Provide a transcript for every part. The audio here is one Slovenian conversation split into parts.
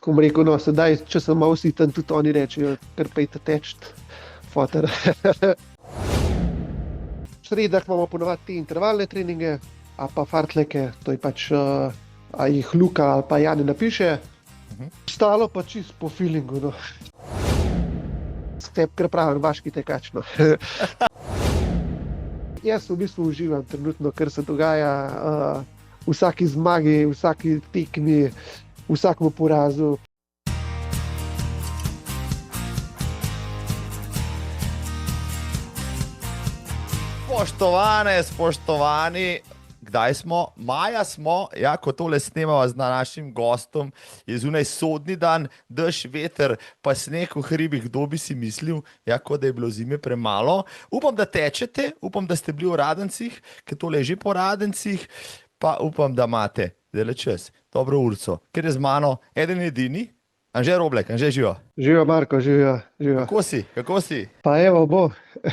ko bom rekel, no, sedaj, če sem malo siten, tudi oni rečejo, kar pejte teč, foter. V sredah imamo ponovadi te intervalne treninge, a pa fartleke, to je pač, a jih Luka ali pa Jani napiše. Ostalo pa čisto po feelingu, no. Step, kar pravim, vaški tekač, no. Jaz v bistvu uživam trenutno, kar se dogaja, vsaki zmagi, vsaki tekmi, vsakemu porazu. Spoštovane, spoštovani, kdaj smo? Maja smo, ja, ko tole snemamo z našim gostom, je zunaj sodni dan, dež, veter, pa sneg v hribih, kdo bi si mislil, ja, kot da je bilo zime premalo. Upam, da tečete, upam, da ste bili v Radencih, ker tole je že po Radencih, pa upam, da imate, zdaj čas, dobro urco, ker je z mano eden edini, Anže Roblek, Anže, živo. Živijo, Marko, živijo. Kako si? Pa evo bo,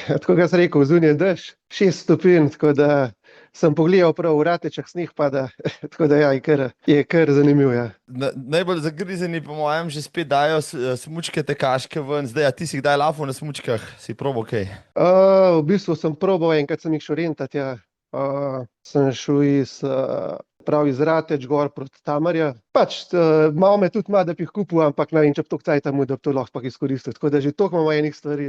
tako ga sem rekel, zunaj je dež, 6 stopinj, tako da sem pogledal prav v Ratečah, sneg pada, tako da ja, je kar zanimivo, ja. Najbolj zagrizeni po mojem že spet dajo smučke tekaške ven, zdaj, a ti si kdaj lafal na smučkah, si probal kaj? V bistvu sem probal, enkrat sem jih šel rentat, ja. Sem šel iz Rateč gor proti Tamarja. Pač, malo me tudi da bi jih kupil, ampak ne vem, če bi toliko cajta imel, da bi to lahko izkoristil. Tako da že toliko imamo enih stvari,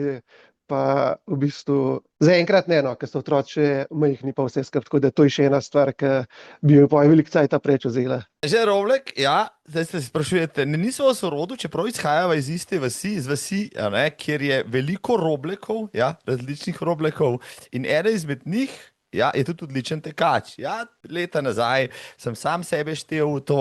pa v bistvu zaenkrat ne, no, ker so otroci še majhni pa vse skupaj, tako da to je še ena stvar, ki bi mi veliko cajta preč vzela. Že Roblek, ja, zdaj se sprašujete, nismo v sorodu, čeprav izhajava iz iste vasi, iz vasi, ne, kjer je veliko Roblekov, ja, različnih Roblekov in eden izmed njih, ja, je tudi odličen tekač. Ja, leta nazaj sem sam sebe štel v to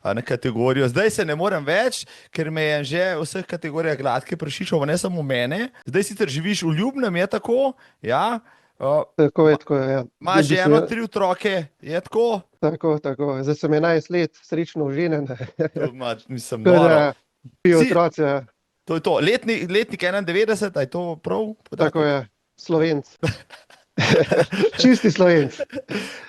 na kategorijo. Zdaj se ne morem več, ker me je že v vseh kategorijah gladke prešišal, ne samo mene. Zdaj sicer živiš v Ljubnem, je tako? Ja. Tako je, ja. Imaš ženo, 3 otroke, je tako? Tako. Zdaj sem 11 let, srečno oženjen. Mislim, noro. Otroci, ja. To je to. Letnik 91, a je to prav? Tako je, Slovenc. Čisti Slovenc.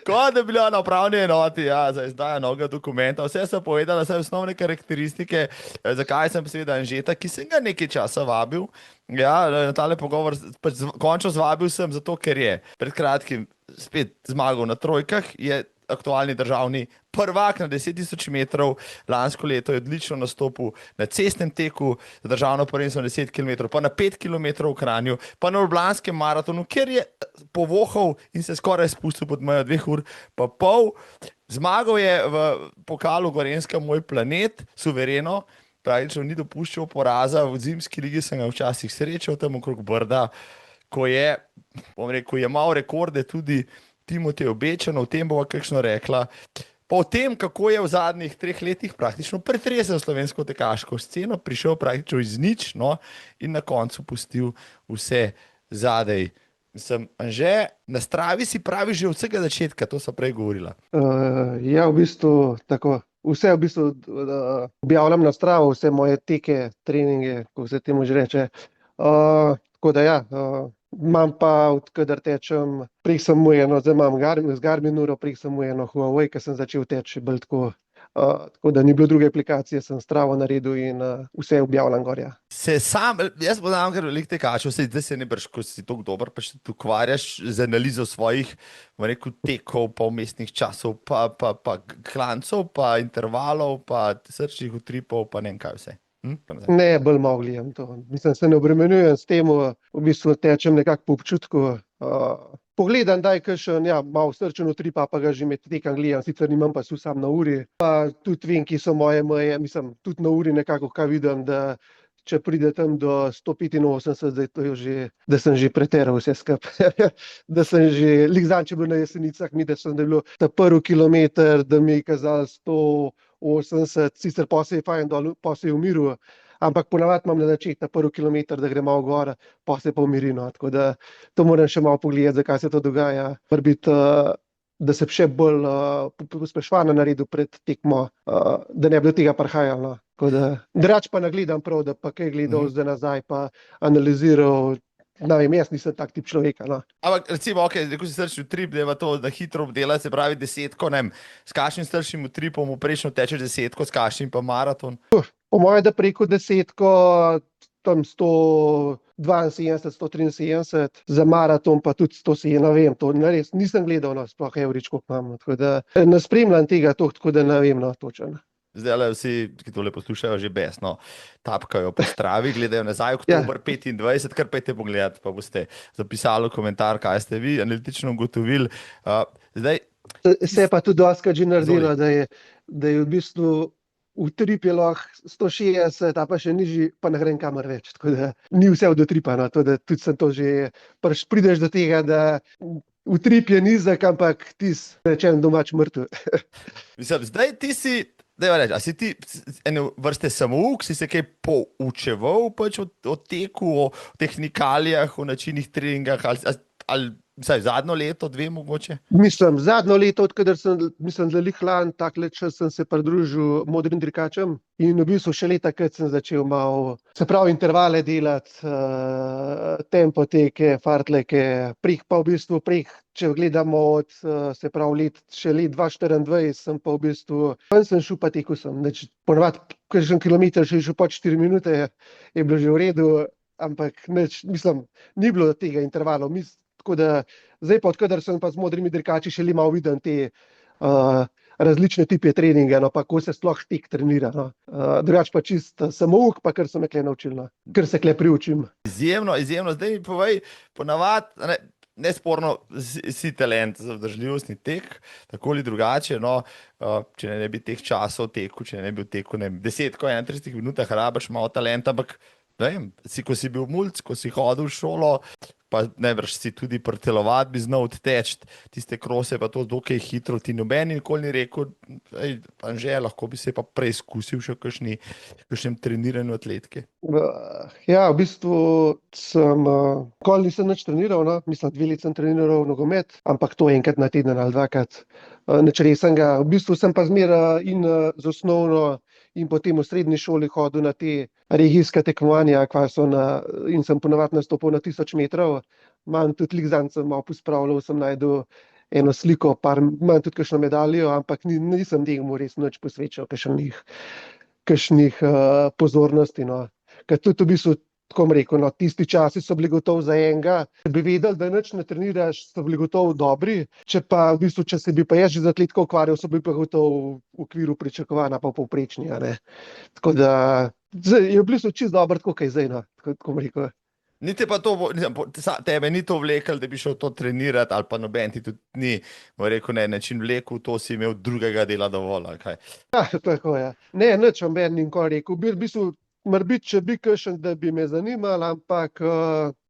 Kot da bi bila na upravni enoti, ja, za izdajo novega dokumenta. Vse sem povedala, vse osnovne karakteristike, zakaj sem seveda Anžeta, ki sem ga nekaj časa vabil. Ja, na tale pogovor, pač končno zvabil sem zato, ker je pred kratkim spet zmagal na trojkah, je aktualni državni prvak na 10.000 metrov, lansko leto je odlično nastopil na cestnem teku za državno prvenstvo na 10 km, pa na 5 km v Kranju, pa na Ljubljanskem maratonu, kjer je povohal in se skoraj spustil pod mejo 2 ur pa pol. Zmagal je v pokalu Gorenjska Moj planet, suvereno, praktično ni dopuščal poraza, v zimski ligi sem ga včasih srečal tam okrog Brda, ko je, bom rekel, je imel rekorde tudi Timotej Obečano, o tem bova kakšno rekla. Pa o tem, kako je v zadnjih 3 letih praktično pretresel slovensko tekaško sceno, prišel praktično iz nič, no, in na koncu pustil vse zadej. Mislim, Anže, na Stravi si pravi že od vsega začetka, to sva prej govorila. Ja, v bistvu tako. Vse v bistvu objavljam na Stravo, vse moje teke, treninge, ko se temu že reče. Tako da ja, imam pa, odkadar tečem, prej sem mujeno, zdaj imam z Garmin uro, prej sem mujeno Huawei, ker sem začel teči bolj tako. Tako da ni bilo druge aplikacije, sem Stravo naredil in vse objavljam gor, ja. Jaz poznam kar veliko tekačev, zdaj se ne brž, ko si tako dober, pa še ti ukvarjaš z analizo svojih, rekel, tekov, pa vmesnih časov, pa klancov, pa intervalov, pa srčnih utripov, pa ne vem kaj vse. Ne, bolj malo gledam to. Mislim, se ne obremenjujem s tem, v bistvu tečem nekako po občutku. Pogledam, daj kakšen, ja, malo srčen utrip, pa ga že med tekom gledam, sicer nimam pa sam na uri. Pa tudi vem, ki so moje meje, mislim, tudi na uri nekako, kaj vidim, da če pride tam do 185, zdaj to je že, da sem že preteral vse skupaj. Da sem že, zadnjič je bil na Jesenicah, da je bilo ta prvi kilometer, da mi je kazalo 180, sicer pa se je fajn dol, pa se je umiril, ampak ponavadi imam na začetku prvi kilometer, da gre malo gor, pa se pa umiri, no, tako da to moram še malo pogledati, zakaj se to dogaja. Mora biti, da se še bolj pospeševano naredil pred tekmo, da ne bi do tega prihajalo, no. Drugače pa nagledam prav, da pa kaj gledal zdaj nazaj, pa analiziral. Ne vem, jaz nisem tak tip človeka, no. Ampak recimo, rekel si srčni utrip, da je to, da hitro obdela, se pravi 10, ne vem, s kakšnim srčnim utripom vprečno tečeš 10, s kakšnim pa maraton? Po mojem, da preko desetko, tam 172, 173, za maraton pa tudi 107, ne vem, to res nisem gledal, no, sploh average, koliko imam, tako da ne spremljam tega tako da ne vem, no, točno. Zdaj le vsi, ki tole poslušajo, že besno tapkajo po stravi, gledajo nazaj, Ja. oktober 25, kar pejte pogledat, pa boste zapisali v komentar, kaj ste vi analitično ugotovili. Zdaj, Se je pa tudi dostakrat že naredilo, Izvoli. da je v bistvu utrip je lahko 160, a pa še nižji, pa ne grem kamor več. Tako da ni vse od utripa, no, to, da tudi sem to že, prideš do tega, da utrip je nizek, ampak tis, rečem domač mrtev. mislim, zdaj ti si, dajva reči, a si ti ene vrste samouk, si se kaj poučeval pač o teku, o tehnikalijah, o načinih treningah, ali vsaj zadnjo leto, dve mogoče? Mislim, zadnjo leto, odkar mislim, da lani takle čas sem se pridružil modrim dirkačem in v bistvu še leta, kad sem začel malo, se pravi, intervale delati, tempo teke, fartleke, pa v bistvu če gledamo od, se pravi, še let 2024 sem pa v bistvu, sem šel pa tekel sem, ponavadi, kakšen kilometer še šel pod 4 minute, je bilo že v redu, ampak mislim, ni bilo tega intervala. Tako da zdaj pa, odkar sem pa z modrimi dirkači šele malo vidim te različne tipe treninga, no, pa ko se sploh tek trenira. No. Drugače pa čist samouk, pa kar so me kle naučili, no. Kar se kle priučim. Izjemno, izjemno. Zdaj mi povej, ponavadi, nesporno si talent za vzdržljivostni tek, tako ali drugače, no, če ne bi teh časov tekel, če ne bi tekel, ne vem, 10, 31 minutah, rabiš malo talenta, ampak ne vem, ko si bil mulc, ko si hodil v šolo, pa najbrž si tudi pri telovadbi znal odteči tiste krose, pa to dokaj hitro, ti noben nikoli ni rekel, Anže, lahko bi se pa preizkusil še v kakšnem treniranju atletike. Ja, v bistvu sem, nikoli nisem nič treniral, no. Mislim, 2 leti sem treniral nogomet, ampak to enkrat na teden ali dvakrat, nič resnega. V bistvu sem pa zmeraj in z osnovno in potem v srednji šoli hodil na te regijska tekmovanja, in sem ponavadi nastopil na 1000 metrov. Imam tudi zadnjič sem malo pospravljal, sem najdel eno sliko, imam tudi kakšno medaljo, ampak nisem temu res nič posvečal, kakšnih pozornosti, no. Ker tudi v bistvu, tako bom rekel, no, tisti časi so bili gotovo za enega, če bi vedeli, da nič ne treniraš, so bili gotovo dobri, če se bi pa jaz že z atletiko ukvarjal, so bili pa gotovo v okviru pričakovanja, pa povprečni, a ne. Tako da, je v bistvu čisto dobro, tako kaj zdaj, no, tako bom rekel. Niti pa to, tebe ni to vlekel, da bi šel to trenirati, ali pa noben ti tudi ni, bom rekel, na način vlekel, to si imel drugega dela dovolj, ali kaj? Ja, tako je. Ne, nič noben ni nikoli rekel. V bistvu, morebiti, če bi kakšen, da bi me zanimal, ampak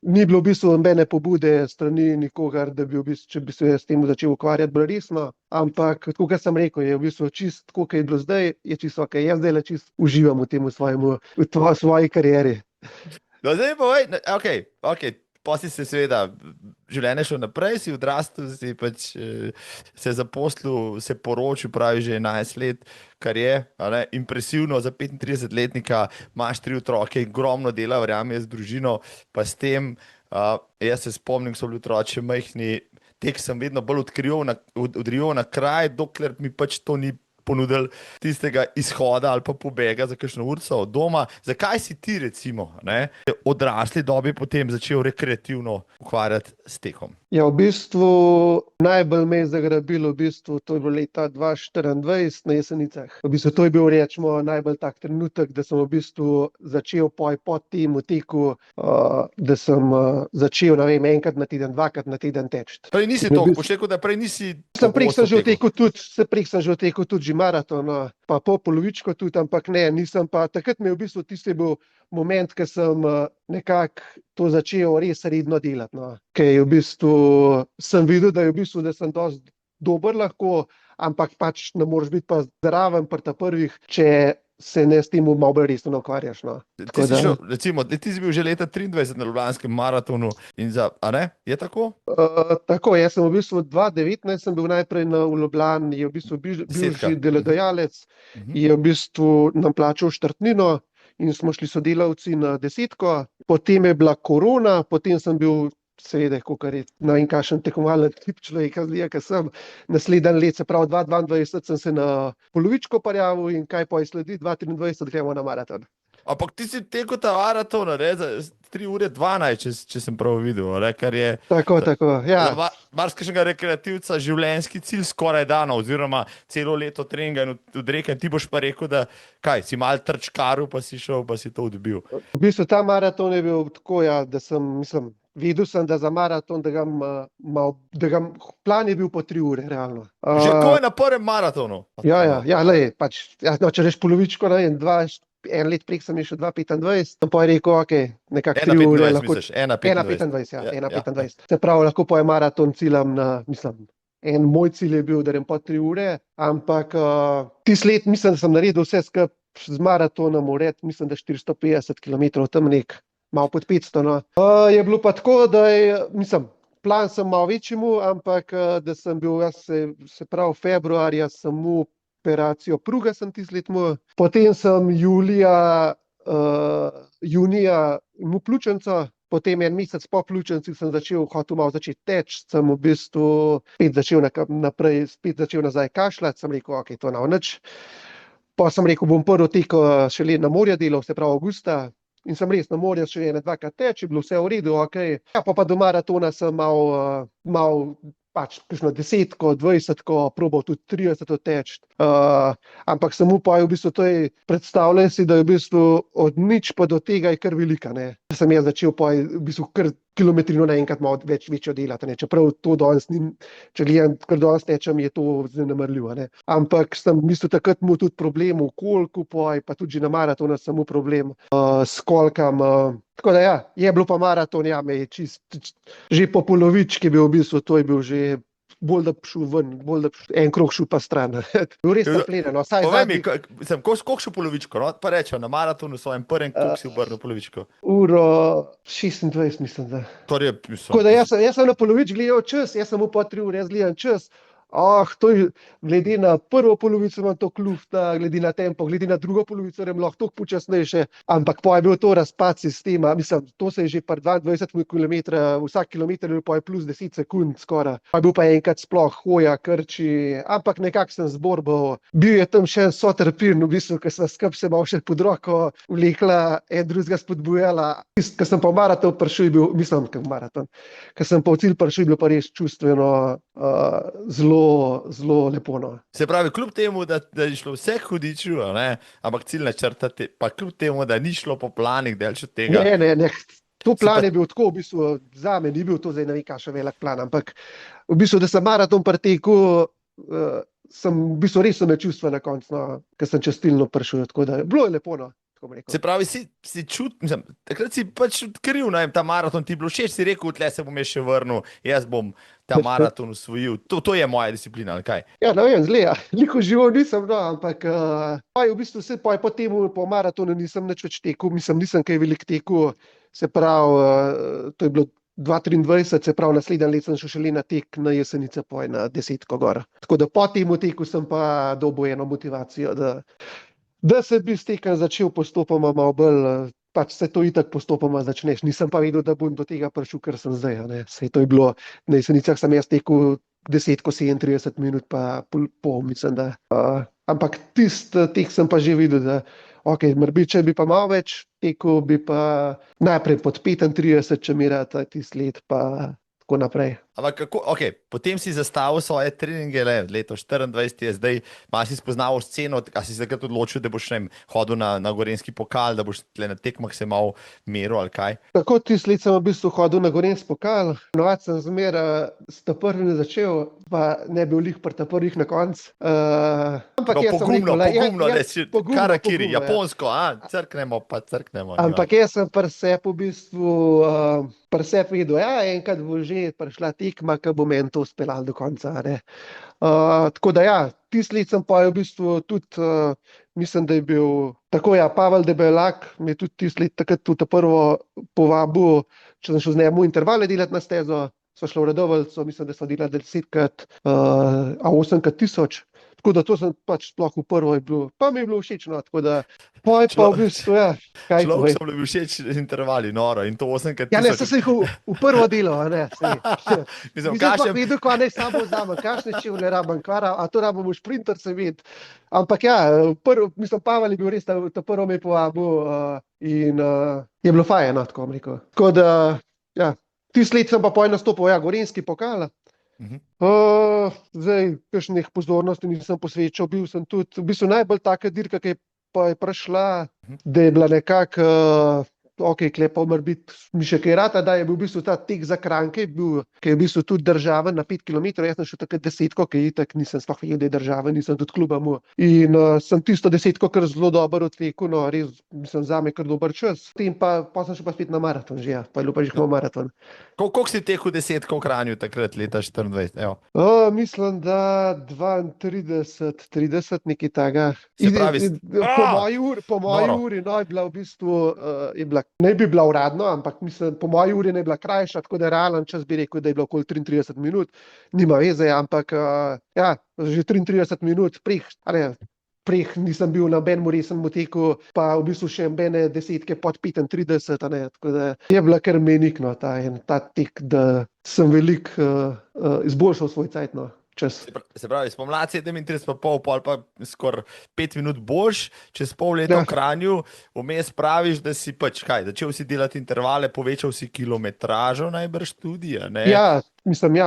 ni bilo v bistvu nobene pobude strani nikogar, da bi v bistvu, če bi se s tem začel ukvarjati bolj resno, ampak, tako kot sem rekel, je v bistvu čisto, tako kot je bilo zdaj, je čisto okej. Jaz zdaj čisto uživam v tem v svoji karieri. No, zdaj pa, okej, pa si se seveda življenje šel naprej, si odrastel, si pač se zaposlil, se poročil, pravi že 11 let, kar je, impresivno za 35-letnika, imaš 3 otroke, ogromno dela, verjamem, z družino, pa s tem, jaz se spomnim, so bili otroci majhni, tek sem vedno bolj odrival na kraj, dokler mi pač to ni ponudili tistega izhoda ali pa pobega za kakšno urico od doma. Zakaj si ti, recimo, v odrasli dobi potem začel rekreativno ukvarjati s tekom? Ja, v bistvu najbolj me je zagrabilo, v bistvu, to je bilo leta 2024 na Jesenicah. V bistvu to je bil, rečemo, najbolj tak trenutek, da sem v bistvu začel po tem teku, da sem začel, ne vem, enkrat na teden, dvakrat na teden teči. Prej nisi to, boš rekel, da prej nisi... Prej sem že tekel tudi maraton, pa po polovičko tudi, ampak ne, nisem pa, takrat mi je v bistvu tisti bil moment, ko sem nekako to začel res redno delati, no. Ker je v bistvu, sem videl, da je v bistvu, da sem dosti dober lahko, ampak pač ne moreš biti pa zraven pri ta prvih, če se ne s tem malo bolj resno ukvarjaš, no. Ti si šel, recimo, ti si bil že leta 23 na Ljubljanskem maratonu in a ne? Je tako? Tako, jaz sem v bistvu 2019 sem bil najprej v Ljubljani, je v bistvu bil že delodajalec, je v bistvu nam plačal štartnino in smo šli sodelavci na 10, potem je bila korona, potem sem bil seveda, kakor je, no in kakšen tekmovalen tip človeka zlija, ker sem naslednji let, se pravi 2022, sem se na polovičko parjavil in kaj pa je sledi, 2023 gremo na maraton. Ampak ti si tekel ta maraton, ne, za 3 ure 12, če sem prav videl, ne, kar je Tako, ja. marsikšnega rekreativca življenjski cilj skoraj dano, oziroma celo leto treninga in odreka. Ti boš pa rekel, da kaj, si mal trčkaril, pa si šel, pa si to odbil. V bistvu ta maraton je bil tako, ja, da videl sem, da za maraton, plan je bil po 3 ure, realno. Že ko je na prvem maratonu? Ja, lej, pač, no, če reš polovičko, ne, en let prek sem je še 2,25, sem pa rekel, ok, nekako 3 ure. 1,25 misliš, 1,25. 1,25, ja, 1,25. Se pravi, lahko po maraton ciljam na, moj cilj je bil, da grem po 3 ure, ampak tisti let mislim, da sem naredil vse skupaj z maratonom ured, mislim, da 450 km, tam malo pod 500, no. Je bilo pa tako, da plan sem malo večjemu, ampak da sem bil, se pravi, februarja samo operacijo pruga sem tisti let imel, potem sem junija imel pljučnico, potem en mesec po pljučnici sem hotel malo začeti teči, sem v bistvu spet začel nazaj kašljati, sem rekel, ok, to ne bo nič. Pa sem rekel, bom prvo tekel šele na morje delal, se pravi avgusta, in sem res na morju še 2krat teč, je bilo vse v redu, ok. Ja, pa do maratona sem malo pač kakšno 10, 20, probal tudi 30 teči. Ampak sem upal, v bistvu to je, predstavljam si, da je v bistvu od nič pa do tega je kar velika, ne. Sem jaz začel pa v bistvu kar kilometrino naenkrat malo večjo delati, ne. Čeprav to danes ni, če gledam, kar danes tečem, je to zanemarljivo, ne. Ampak sem v bistvu takrat imel tudi problem v kolku, pa tudi že na maratonu sem imel problem s kolkam. Tako da ja, je bilo pa maraton, ja, me je že po polovički bil v bistvu, to je bil že bolj da šel ven, bolj da en krog šel pa stran. Bil res naplenen, no, saj povej mi, koliko šel polovičko, no, pa rečem, na maratonu svojem prvem, koliko si obrnil polovičko? 1:26, mislim, da. Torej, Tako da jaz sem na polovič gledal čas, jaz sem po 3 ure, jaz gledam čas. To je, glede na prvo polovico imam to lufta, glede na tempo, glede na drugo polovico je lahko toliko počasnejše, ampak pa je bil to razpad sistema, to se je že pri 22 km, vsak kilometer je bil pa je plus 10 sekund skoraj. Pa je bil pa enkrat sploh hoja, krči, ampak nekako sem zborbal. Bil je tam še en sotrpin, v bistvu, ker sem skupaj se malo še pod roko vlekla, en drugega spodbujala. Ker sem pa v maraton prišel, ker sem pa v cilj prišel, je bilo pa res čustveno zelo lepo, no. Se pravi, kljub temu, da je šlo vse hudiču, ampak ciljna črta, pa kljub temu, da ni šlo po planih delč od tega. Ne. To plan je bil tako, v bistvu, zame ni bil to zdaj ne vem kakšen velik plan, ampak v bistvu, da sem maraton pretekel, sem v bistvu res me čustva na koncu, no, ker sem čez ciljno prišel, tako da bilo je lepo, no. Se pravi, si takrat si pač odkril, ta maraton ti je bilo všeč, si rekel, tle se bom jaz še vrnil, jaz bom ta maraton osvojil. To je moja disciplina, ali kaj? Ja, ne vem, zleja, liko živo nisem, no, ampak v bistvu se po po maratonu nisem nič več tekel, nisem kaj veliko tekel, se pravi, to je bilo 2023, se pravi, naslednji let sem šel na tek na Jesenice, na 10 gor. Tako da po tem teku sem pa dobil eno motivacijo, da se bi s tekem začel postopoma malo bolj, pač se to itak postopoma začneš. Nisem pa vedel, da bom do tega prišel, kar sem zdaj, ne. Saj to je bilo, na Jesenicah sem jaz tekel 10, 37 minut, pa pol, mislim, da. Ampak tisti tek sem pa že videl, da ok, morda, če bi pa malo več tekel, bi pa najprej pod 35, če mi rad tisti let, pa tako naprej. Ampak kako, ok, potem si zastavil svoje treninge, leto 24 je zdaj, malo si spoznal sceno, a si se takrat odločil, da boš hodil na Gorenjski pokal, da boš tle na tekmah se malo meril, ali kaj? Tako tisti let sem v bistvu hodil na Gorenjski pokal, novat sem zmeraj s ta prvim začel, pa ne bil lih pri ta prvih na koncu. Ampak jaz sem rekel, pogumno, karakiri, japonsko, crknemo. Ampak jaz sem pri sebi v bistvu, pri sebi videl, enkrat bo že prišla tekma, ki bo meni to speljal do konca, ne. Tako da ja, tisti let sem pa v bistvu tudi, mislim, da je bil tako, Pavel Debelak me je tudi tisti let takrat tudi prvo povabil, če sem šel z njemu intervale delati na stezo, sva šla v Radovljico, mislim, da sva delala 10krat, 8x1000, tako da to sem pač sploh v prvo je bilo, pa mi je bilo všeč, no, tako da poj pa v bistvu, ja, kaj Človek povej. so bili všeč intervali, noro, in to 8 krat Ja, ne, 1000. sem se jih v prvo delo, a ne, sej. Mislim, Nisem sploh kakšen, vedel, kaj naj sabo vzamem, kakšne čevlje rabim, a to rabim v šprinter, se vidi. Ampak ja, mislim, Pavel je bil res ta prvo me je povabil in je bilo fajn, no, tako bom rekel. Tako da, ja, tisti let sem pa poj nastopil, ja, Gorenjski pokal. Mhm. Zdaj, kakšnih pozornosti nisem posvečal, bil sem tudi, v bistvu najbolj taka dirka, ki je pa je prišla, da je bila nekako, ok, klepa mora biti, mi še kaj rata, da je bil v bistvu ta tek za Kranjke, ki je v bistvu tudi državen na 5 km, jaz sem šel takrat 10, ki je itak, nisem sploh vedel, da je državen, nisem tudi kluba mu. In sem tisto 10 kar zelo dobro odvlekel, no, res, mislim, zame kar dober čas. Potem pa sem šel pa spet na maraton že, ja, pa je bilo pa že maraton. Koliko si tekel 10 v Kranju takrat, leta 24? Evo. Mislim, da 32, 30, nekaj takega. Se pravi, Po moji noro. uri, no, je bila v bistvu, ne bi bila uradno, ampak mislim, po moji uri ne bila krajša, tako da realen čas bi rekel, da je bilo okoli 33 minut. Nima veze, ampak ja, že 33 minut preh nisem bil na benem resnem teku, pa v bistvu še bene desetke pod 35, a ne, tako da je bila kar menikno ta tek, da sem veliko izboljšal svoj cajt, no, čas. Se pravi, spomladi 37,5, pol pa skoraj 5 minut boljš, čez pol leta Ja. v Kranju, vmes praviš, da si pač kaj, začel si delati intervale, povečal si kilometražo najbrž tudi, a ne? Ja, mislim,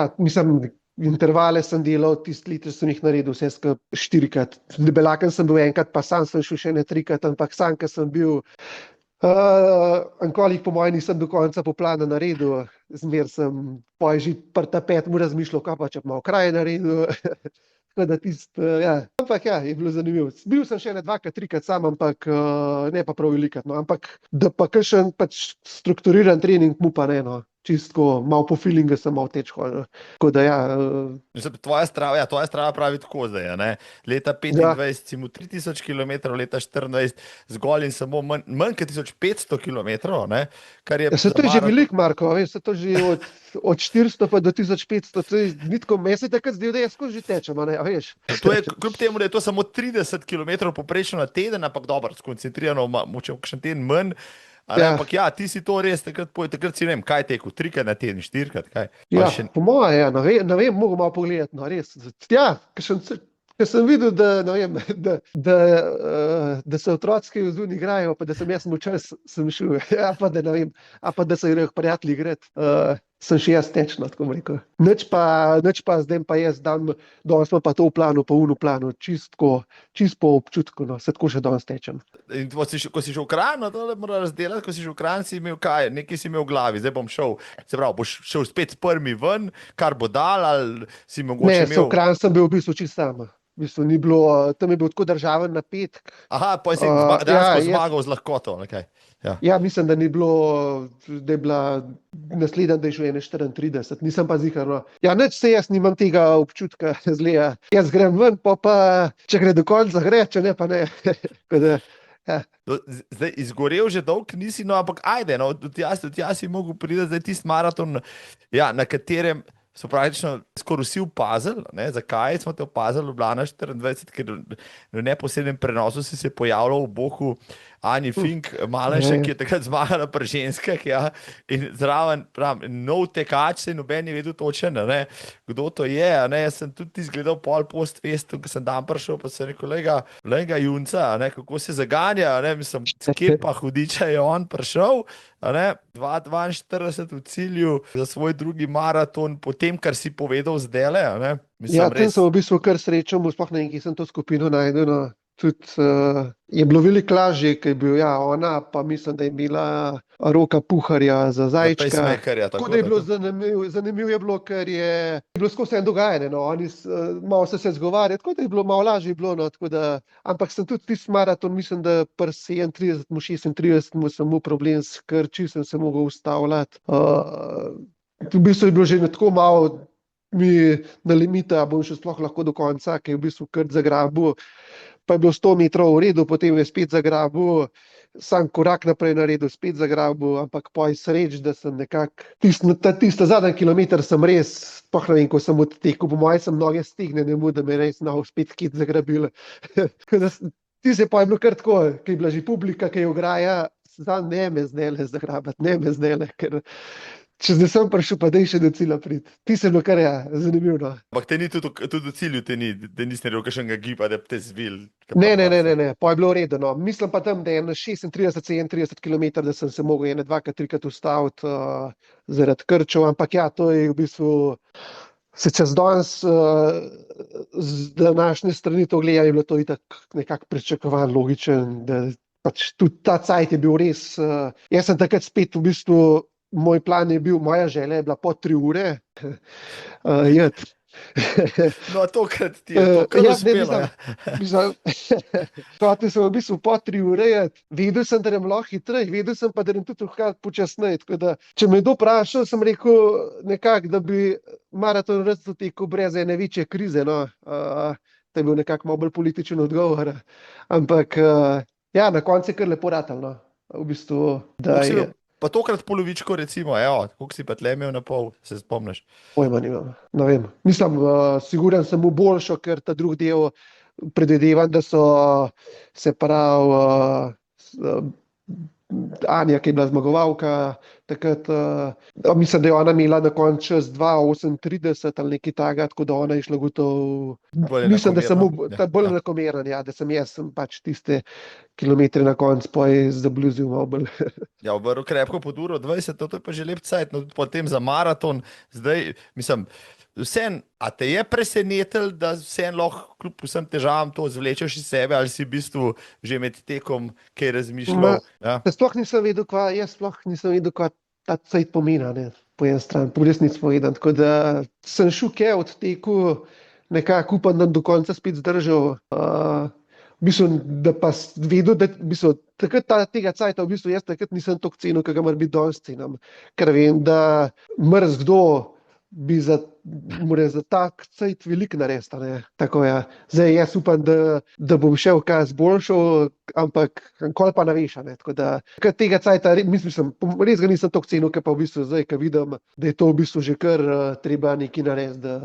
intervale sem delal, tisti liter sem jih naredil vse skupaj 4-krat. Debelaken sem bil enkrat, pa sam sem šel še ne 3-krat, ampak sam, ker sem bil, ankoli po mojem nisem do konca po planu naredil, zmer sem poj že pri tapetu razmišljal, kaj pa če bi malo kraje naredil. Tako da ja. Ampak ja, je bilo zanimivo. Bil sem še ne 2-krat, 3-krat sam, ampak ne pa prav velikrat, no. Ampak da pa kakšen pač strukturiran trening mu pa ne, no. Čistko, malo po feelingu sem malo teč hodil. Tako da ja. Mislim, tvoja strava pravi tako zdaj, a ne? Leta 25 si mu 3000 km, leta 24 zgolj in samo manj kot 1500 km, ne? Kar je Ja, se to je že veliko, Marko, veš, se to že od 400 pa do 1500, to je nitko meni takrat zdel, da jaz skozi že tečem, a ne, a veš. To je, kljub temu, da je to samo 30 km poprečno na teden, ampak dobro, skoncentrirano, moče kakšen teden manj. Ja. Ampak ja, ti si to res, takrat si ne vem, kaj tekel, 3-krat na teden, 4-krat, kaj. Ja, po moje, ja, ne vem, mogo malo pogledati, no, res. Ja, ker sem videl, da, ne vem, da se otroci vzun igrajo, pa da sem jaz čas sem šel, ja, pa da ne vem, a pa da se grejo prijatelji igrati, sem še jaz tečno, tako bom rekel. Nič pa zdaj pa jaz danes pa to v planu, pa v planu, čist po občutku, no, se tako še danes tečem. In ko si šel v Kranj, no, to moraš razdelati, ko si šel v Kranj, si imel kaj, nekaj si imel v glavi, zdaj bom šel, se pravi, boš šel spet s prvimi ven, kar bo dal, ali si mogoče Ne, imel... v Kranj sem bil v bistvu čist sam. V bistvu ni bilo, tam je bil tako državen napet. Aha, pa si dejansko zmagal z lahkoto, nekaj. Ja, mislim, da ni bilo, da je bila naslednja, da je šlo 1,34, nisem pa ziher, no. Ja, nič se jaz nimam tega občutka zleja. Jaz grem ven, pa če gre do konca, gre, če ne, pa ne. Tako da, ja. Zdaj, izgorel že dolg nisi, no, ampak ajde, no, tudi jaz si mogel priti zdaj tisti maraton, ja, na katerem so praktično skoraj vsi opazili, ne, zakaj smo te opazili v Ljubljana 24, ker v neposrednem prenosu si se pojavljal v boku Ani Fink, Malenšek, ki je takrat zmagala pri ženskah, ja, in zraven, nov tekač, se noben je vedel točen, ne, kdo to je, ne, jaz sem tudi izgledal pol post festu, ko sem dan prišel, pa sem rekel, lega Junca, ne, kako se zaganja, ne, mislim, kje pa hudiča je on prišel, ne, 2:42 v cilju za svoj drugi maraton, potem, kar si povedal zdajle, ne, mislim, Ja, tam sem v bistvu kar srečal, sploh ne vem, kje sem to skupino najdel, no. Tudi je bilo veliko lažje, ker je bil, ja, ona, pa mislim, da je imela Roka Puharja za Zajčka. Pacemakerja, tako da je bilo zanimivo je bilo, ker je bilo skozi en dogajanje, no, oni malo se zgovarjali, tako da je bilo malo lažje bilo, no, tako da, ampak sem tudi tisti maraton, mislim, da pri 37, 36 sem imel problem s krči, sem se mogel ustavljati. V bistvu je bilo že tako malo mi na limita, bom še sploh lahko do konca, ker je v bistvu krt zagrabil. pa je bilo 100 metrov v redu, potem je spet zagrabil, sam korak naprej naredil, spet zagrabil, ampak poj sreč, da sem nekako tisto zadnji kilometer sem res, sploh ne vem, ko sem odtekel, po mojem sem noge stegnjene, da me res spet kit zagrabil. Ti se pa je bilo kar tako, ki je bila že publika, ki je ograja, ne me zdele zagrabati, ne me zdele, ker če zdaj sem prišel, pa dej še do cilja prid. Ti se je bilo kar zanimivo. No. Ampak te ni tudi v cilju, te nisi naredil kakšnega giba, da bi te zvil. Ne, pa je bilo v redu. No. Mislim pa tam, da je na 36-37 km, da sem se mogel ene dvakrat, trikrat ustaviti zaradi krčev, ampak ja, to je v bistvu, se čez danes z današnje strani to gledam, je bilo to itak nekako pričakovan, logičen, da pač tudi ta cajt je bil res, jaz sem takrat spet v bistvu, moj plan je bil, moja želja je bila po 3 ure jeti. No, tokrat ti je to kar uspelo. Hotel sem v bistvu po 3 ure jeti, vedel sem, da ne bom lahko hitreje, vedel sem pa, da ne bom tudi lahko počasneje. Tako da, če me je kdo vprašal, sem rekel nekako, da bi maraton res tekel brez ene večje krize. No. To je bil nekako malo bolj političen odgovor. Ampak ja, na koncu je kar lepo ratal. No. V bistvu, da je... Pa tokrat polovičko, recimo, evo, koliko si pa tle imel na pol, se spomniš? Pojma nimam, ne vem. Mislim, siguren sem v boljšo, ker ta drugi del predvidevam, da so, se pravi, Anja, ki je bila zmagovalka, takrat, mislim, da je ona imela na koncu čas 2:38 ali nekaj takega, tako da ona je šla gotovo, mislim, da sem bolj enakomeren, ja, da sem jaz pač tiste kilometre na koncu pa je zabluzil malo bolj. Ja, obrl krepko pod uro 20, to je pa že lep cajt, no potem za maraton, zdaj, mislim, vsem, a te je presenetil, da vsem lahko kljub vsem težavam to zvlečeš iz sebe, ali si v bistvu že med tekom kaj razmišljal? Ja? Sploh nisem vedel, kva ta cajt pomeni, ne, po eni strani, po resnici povedan, tako da sem šuke od teku, nekako upam, da do konca spet zdržal, v bistvu, da pa vedel, da v bistvu, takrat tega cajta, v bistvu jaz takrat nisem toliko cenil, ki ga mora biti danes cenim, ker vem, da kdo bi mora za tak cajt veliko narediti, ne, tako je. Zdaj jaz upam, da bom šel kaj zboljšal, ampak nikoli pa ne veš, ne, tako da, ker tega cajta, mislim, res ga nisem toliko cenil, ker pa v bistvu zdaj, ko vidim, da je to v bistvu že kar treba nekaj narediti,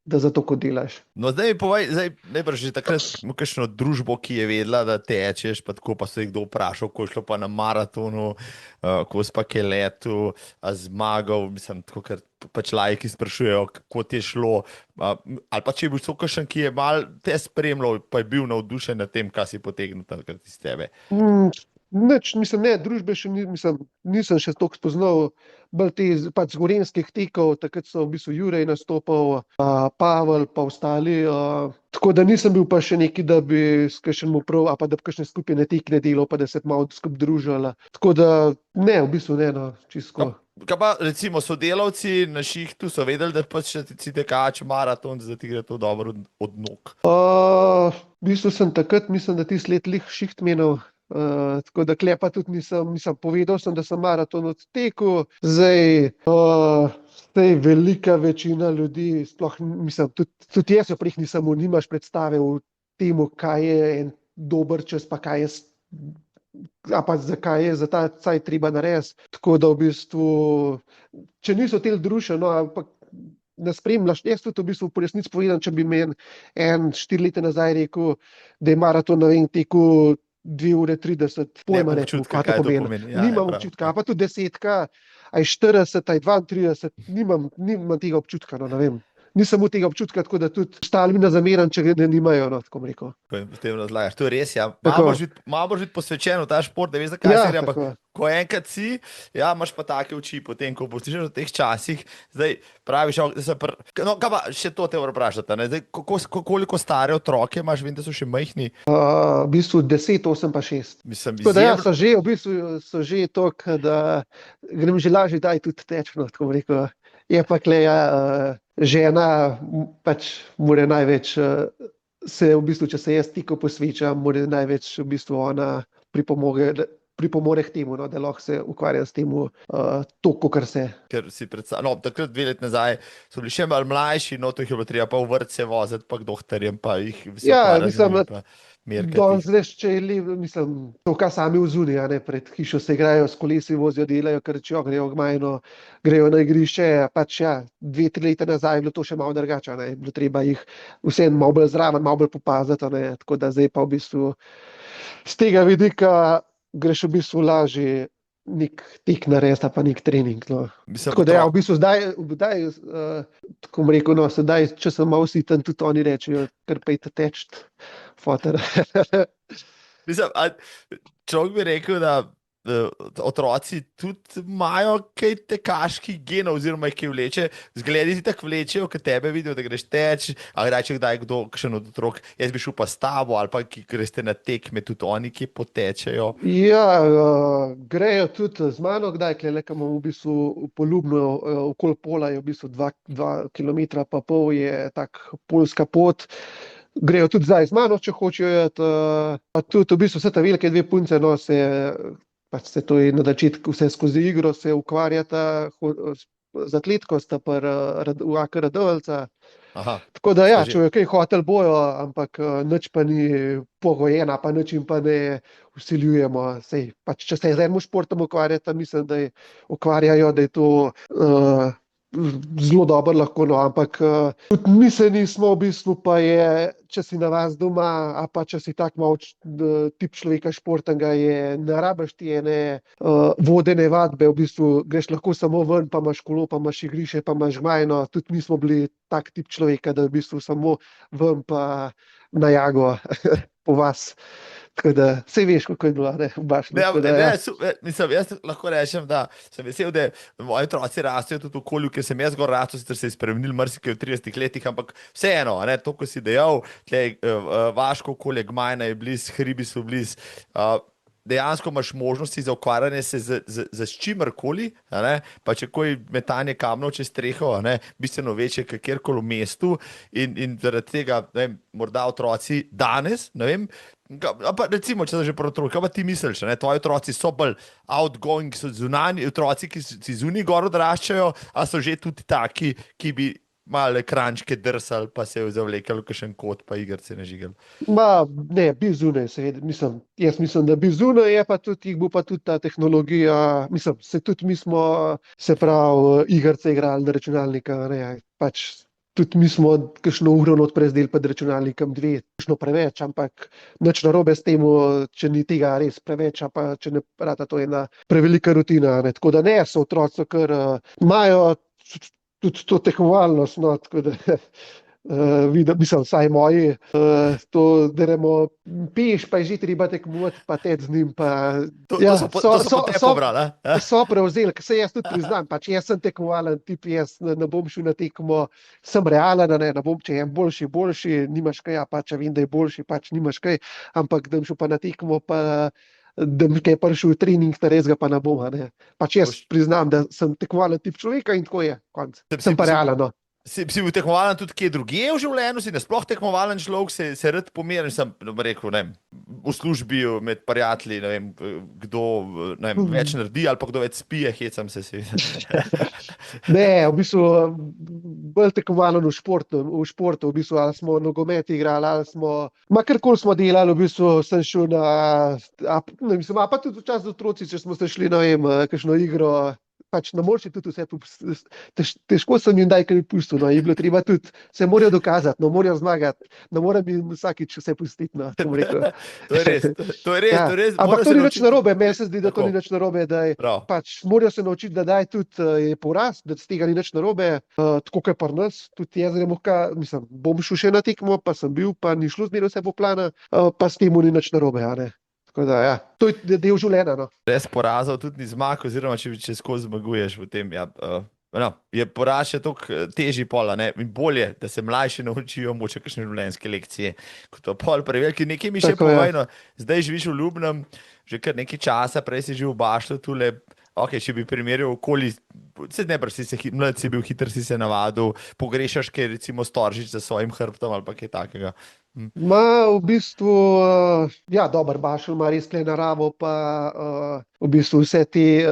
da za to, ko delaš. No, zdaj mi povej, najbrž že takrat kakšno družbo, ki je vedela, da tečeš, pa tako pa se je kdo vprašal, ko je šlo pa na maratonu, ko si pa keletu, a zmagal, mislim, tako, ker pač laiki sprašujejo, kako ti je šlo, ali pa če je bil to kakšen, ki je mal te spremljal, pa je bil navdušen nad tem, kaj si potegnil takrat iz tebe. Nič, mislim, ne, družbe še nisem še toliko spoznal, bolj te pač z gorenjskih tekov, takrat so v bistvu Jurej nastopal, Pavel pa ostali, tako da nisem bil pa še neki, da bi s kakšnemu prav, pa da bi kakšne skupine tekne delal, pa da se malo skupaj družila, tako da ne, v bistvu ne, no, čisto. Kaj pa recimo sodelavci na šihtu so vedeli, da pač si tekač maraton, da ti gre to dobro od nog? V bistvu sem takrat, mislim, da tisti let lih šiht menil, tako da klepa tudi nisem, povedal sem, da sem maraton odtekel, zdaj velika večina ljudi, sploh mislim, tudi jaz jo prih nimaš predstave v temu, kaj je en dober čas, pa kaj je, pa zakaj je za ta cajt treba narediti, tako da v bistvu, če niso tel druše, no, ampak ne spremljaš, jaz tudi v bistvu po resnici povedan, če bi meni 4 leta nazaj rekel, da je maraton na en teku 2:30, pojma ne, kaj to pomeni. Ja, nimam občutka, pa tudi 10, aj 40, aj 32, nimam tega občutka, no, ne vem. Nisem v tega občutka, tako da tudi ostali na zameram, če ga nimajo, no, tako bom rekel. Potem razlagaš, to je res, ja. Malo boš biti posvečen v ta šport, da veš, zakaj se gre, ampak ko enkrat si, ja, imaš pa take oči, potem, ko boš slišal v teh časih, zdaj praviš, no, kaj pa še to te vprašati, ne, zdaj, koliko stare otroke imaš, vem, da so še majhni? V bistvu 10, 8 pa 6. Mislim, tako da ja, v bistvu so že toliko, da grem že lažje, daj tudi tečno, tako bom rekel. Je pa kle, žena pač mora največ, se v bistvu, če se jaz tiho posvečam, mora največ v bistvu ona pripomore k temu, no, da lahko se ukvarjam s temu toliko, kar se. Ker si no, takrat 2 let nazaj so bili še malo mlajši, no, to jih je bilo treba pa v vrtce voziti, pa k dohtarjem, pa jih vsi ja, mislim, merkati. Danes res, če je mislim, to, kar sami vzuni, a ne, pred hišo se igrajo, s kolesi vozijo, delajo, ker rečijo, grejo v gmajno, grejo na igrišče, pač ja, 2-3 leta nazaj je bilo to še malo drugače, a ne, je bilo treba jih vseeno malo bolj zraven, malo bolj popaziti, a ne, tako da zdaj pa v bistvu z tega vidika greš v bistvu lažje nek tek narediti, pa nek trening, no. Mislim, Tako da ja, v bistvu zdaj, tako bom rekel, no, sedaj, če sem malo siten, tudi oni rečejo, kar pejte teč, foter. Mislim, človek bi rekel, da otroci tudi imajo kaj tekaških genov, oziroma jih kaj vleče. Zgledi ti tako vlečejo, ko tebe vidijo, da greš teč, ali reče kdaj kdo, kakšen od otrok, jaz bi šel pa s tabo, ali pa ki greste na tekme, tudi oni, ki potečejo. Ja, grejo tudi z mano, kdaj, kle, kam v bistvu poljubno okoli pola je v bistvu 2,5 kilometra je tak poljska pot. Grejo tudi zdaj z mano, če hočejo iti, pa tudi v bistvu vse ta velike dve punce, no, pač se to je na začetku vse skozi igro, se ukvarjata z atletiko, sta pa v AK Radovljica. Aha, Tako da ja, sta že- če jo kaj hotel bojo, ampak nič pa ni pogojena, pa nič jim pa ne vsiljujemo. Sej, pač, če se z enim športom ukvarjata, mislim, da ukvarjajo, da je to zelo dobro lahko, no, ampak tudi mi se nismo, v bistvu pa je, če si na vas doma, a pa če si tak malo tip človeka športnega, je ne rabiš ti ene vodene vadbe, v bistvu greš lahko samo ven, pa imaš kolo, pa imaš igrišče, pa imaš gmajno, tudi mi smo bili tak tip človeka, da v bistvu samo ven pa na jago po vas. Tako da, sej veš, kako je bilo, ne, v Bašni. Tako da, ja. Mislim, jaz lahko rečem, da sem vesel, da moji otroci rastejo tudi v okolju, ker sem jaz gor rastel, sicer se je spremenil marsikaj v 30 letih, ampak vseeno, a ne, to, ko si dejal, tle, vaško okolje, gmajna je bliz, hribi so bliz, dejansko imaš možnosti za ukvarjanje se z čimerkoli, a ne, pa če koji metanje kamnov čez streho, a ne, bistveno večje, kot kjerkoli v mestu in zaradi tega, ne vem, morda otroci danes, ne vem, pa recimo, če so že pri otrok, kaj pa ti misliš, ne? Tvoji otroci so bolj outgoing, so zunanji otroci, ki si zunaj gor odraščajo, a so že tudi taki, ki bi male krančke drsali, pa se je zavlekali v kakšen kot, pa igrce nažigali. Ma, ne, bi zunaj, seveda, jaz mislim, da bi zunaj, je pa tudi, jih bo pa tudi ta tehnologija, mislim, se tudi mi smo, se pravi, igrce igrali na računalnika, ne, pač tudi mi smo kakšno uro not prezdeli pred računalnikom, 2, kakšno preveč, ampak nič narobe s tem, če ni tega res preveč, a pa če ne rata to ena prevelika rutina, ne, tako da ne, so otroci, ker imajo tudi to tekmovalnost, no, tako da mislim, vsaj moji, to, da gremo peš, pa je že treba tekmovati, pa teč z njim, pa To ja, so potem pobrali, a? so prevzeli, ker se jaz tudi priznam, pač jaz sem tekmovalen tip, jaz ne bom šel na tekmo, sem realen, ne bom, če je boljši, nimaš kaj, a pa če vem, da je boljši, pač nimaš kaj, ampak da bom šel pa na tekmo, pa da mi kaj prišel v trening, resga pa ne bom, ne. Pač jaz priznam, da sem tekmovalen tip človeka in tako je, konc. Sem pa realen, no. Si bil tekmovalen tudi kje drugje v življenju, si nasploh tekmovalen človek, se rad pomeri, sem rekel, ne vem, v službi, med prijatelji, ne vem, kdo ne vem, več naredi ali pa kdo več spije, hecam se si. Ne, v bistvu bolj tekmovalen v športu, v bistvu, ali smo nogomet igrali, ali smo, karkoli smo delali, v bistvu sem šel ne, mislim, pa tudi včasih z otroci, če smo se šli, ne vem, kakšno igro, pač ne moreš tudi vse, težko sem jim daj kaj pustil, no, je bilo treba tudi, se morajo dokazati, no, morajo zmagati, ne morem jim vsakič vse pustiti, no, bom rekel. To je res, to je res, Ja, to je res. ampak moraš to se ni nič naučiti- narobe, meni se zdi, da to Tako. ni nič narobe, da je Prav. pač morajo se naučiti, da daj tudi je poraz, da z tega ni nič narobe, tako kot pri nas, tudi jaz gremo, mislim, bom šel še na tekmo, pa sem bil, pa ni šlo zmeraj vse po plana, pa s tem ni nič narobe, a ne. Tako da, ja, to je del življenja, no. Brez porazov tudi ni zmag, oziroma če skozi zmaguješ, potem ja, no, je poraz še toliko težji pola, ne, in bolje, da se mlajši naučijo moče kakšne življenjske lekcije, kot pa pol preveliki. Nekaj mi še Tako je. povej, no, zdaj živiš v Ljubnem, že kar nekaj časa, prej si živel v Baštu, tule, ok, če bi primerjal okoli, se ne brž, mlad si bil, hiter si se navadil, pogrešaš kaj recimo Storžič za svojim hrbtom ali pa kaj takega. V bistvu, ja, dober Bašelj ima res tle naravo, pa v bistvu vse te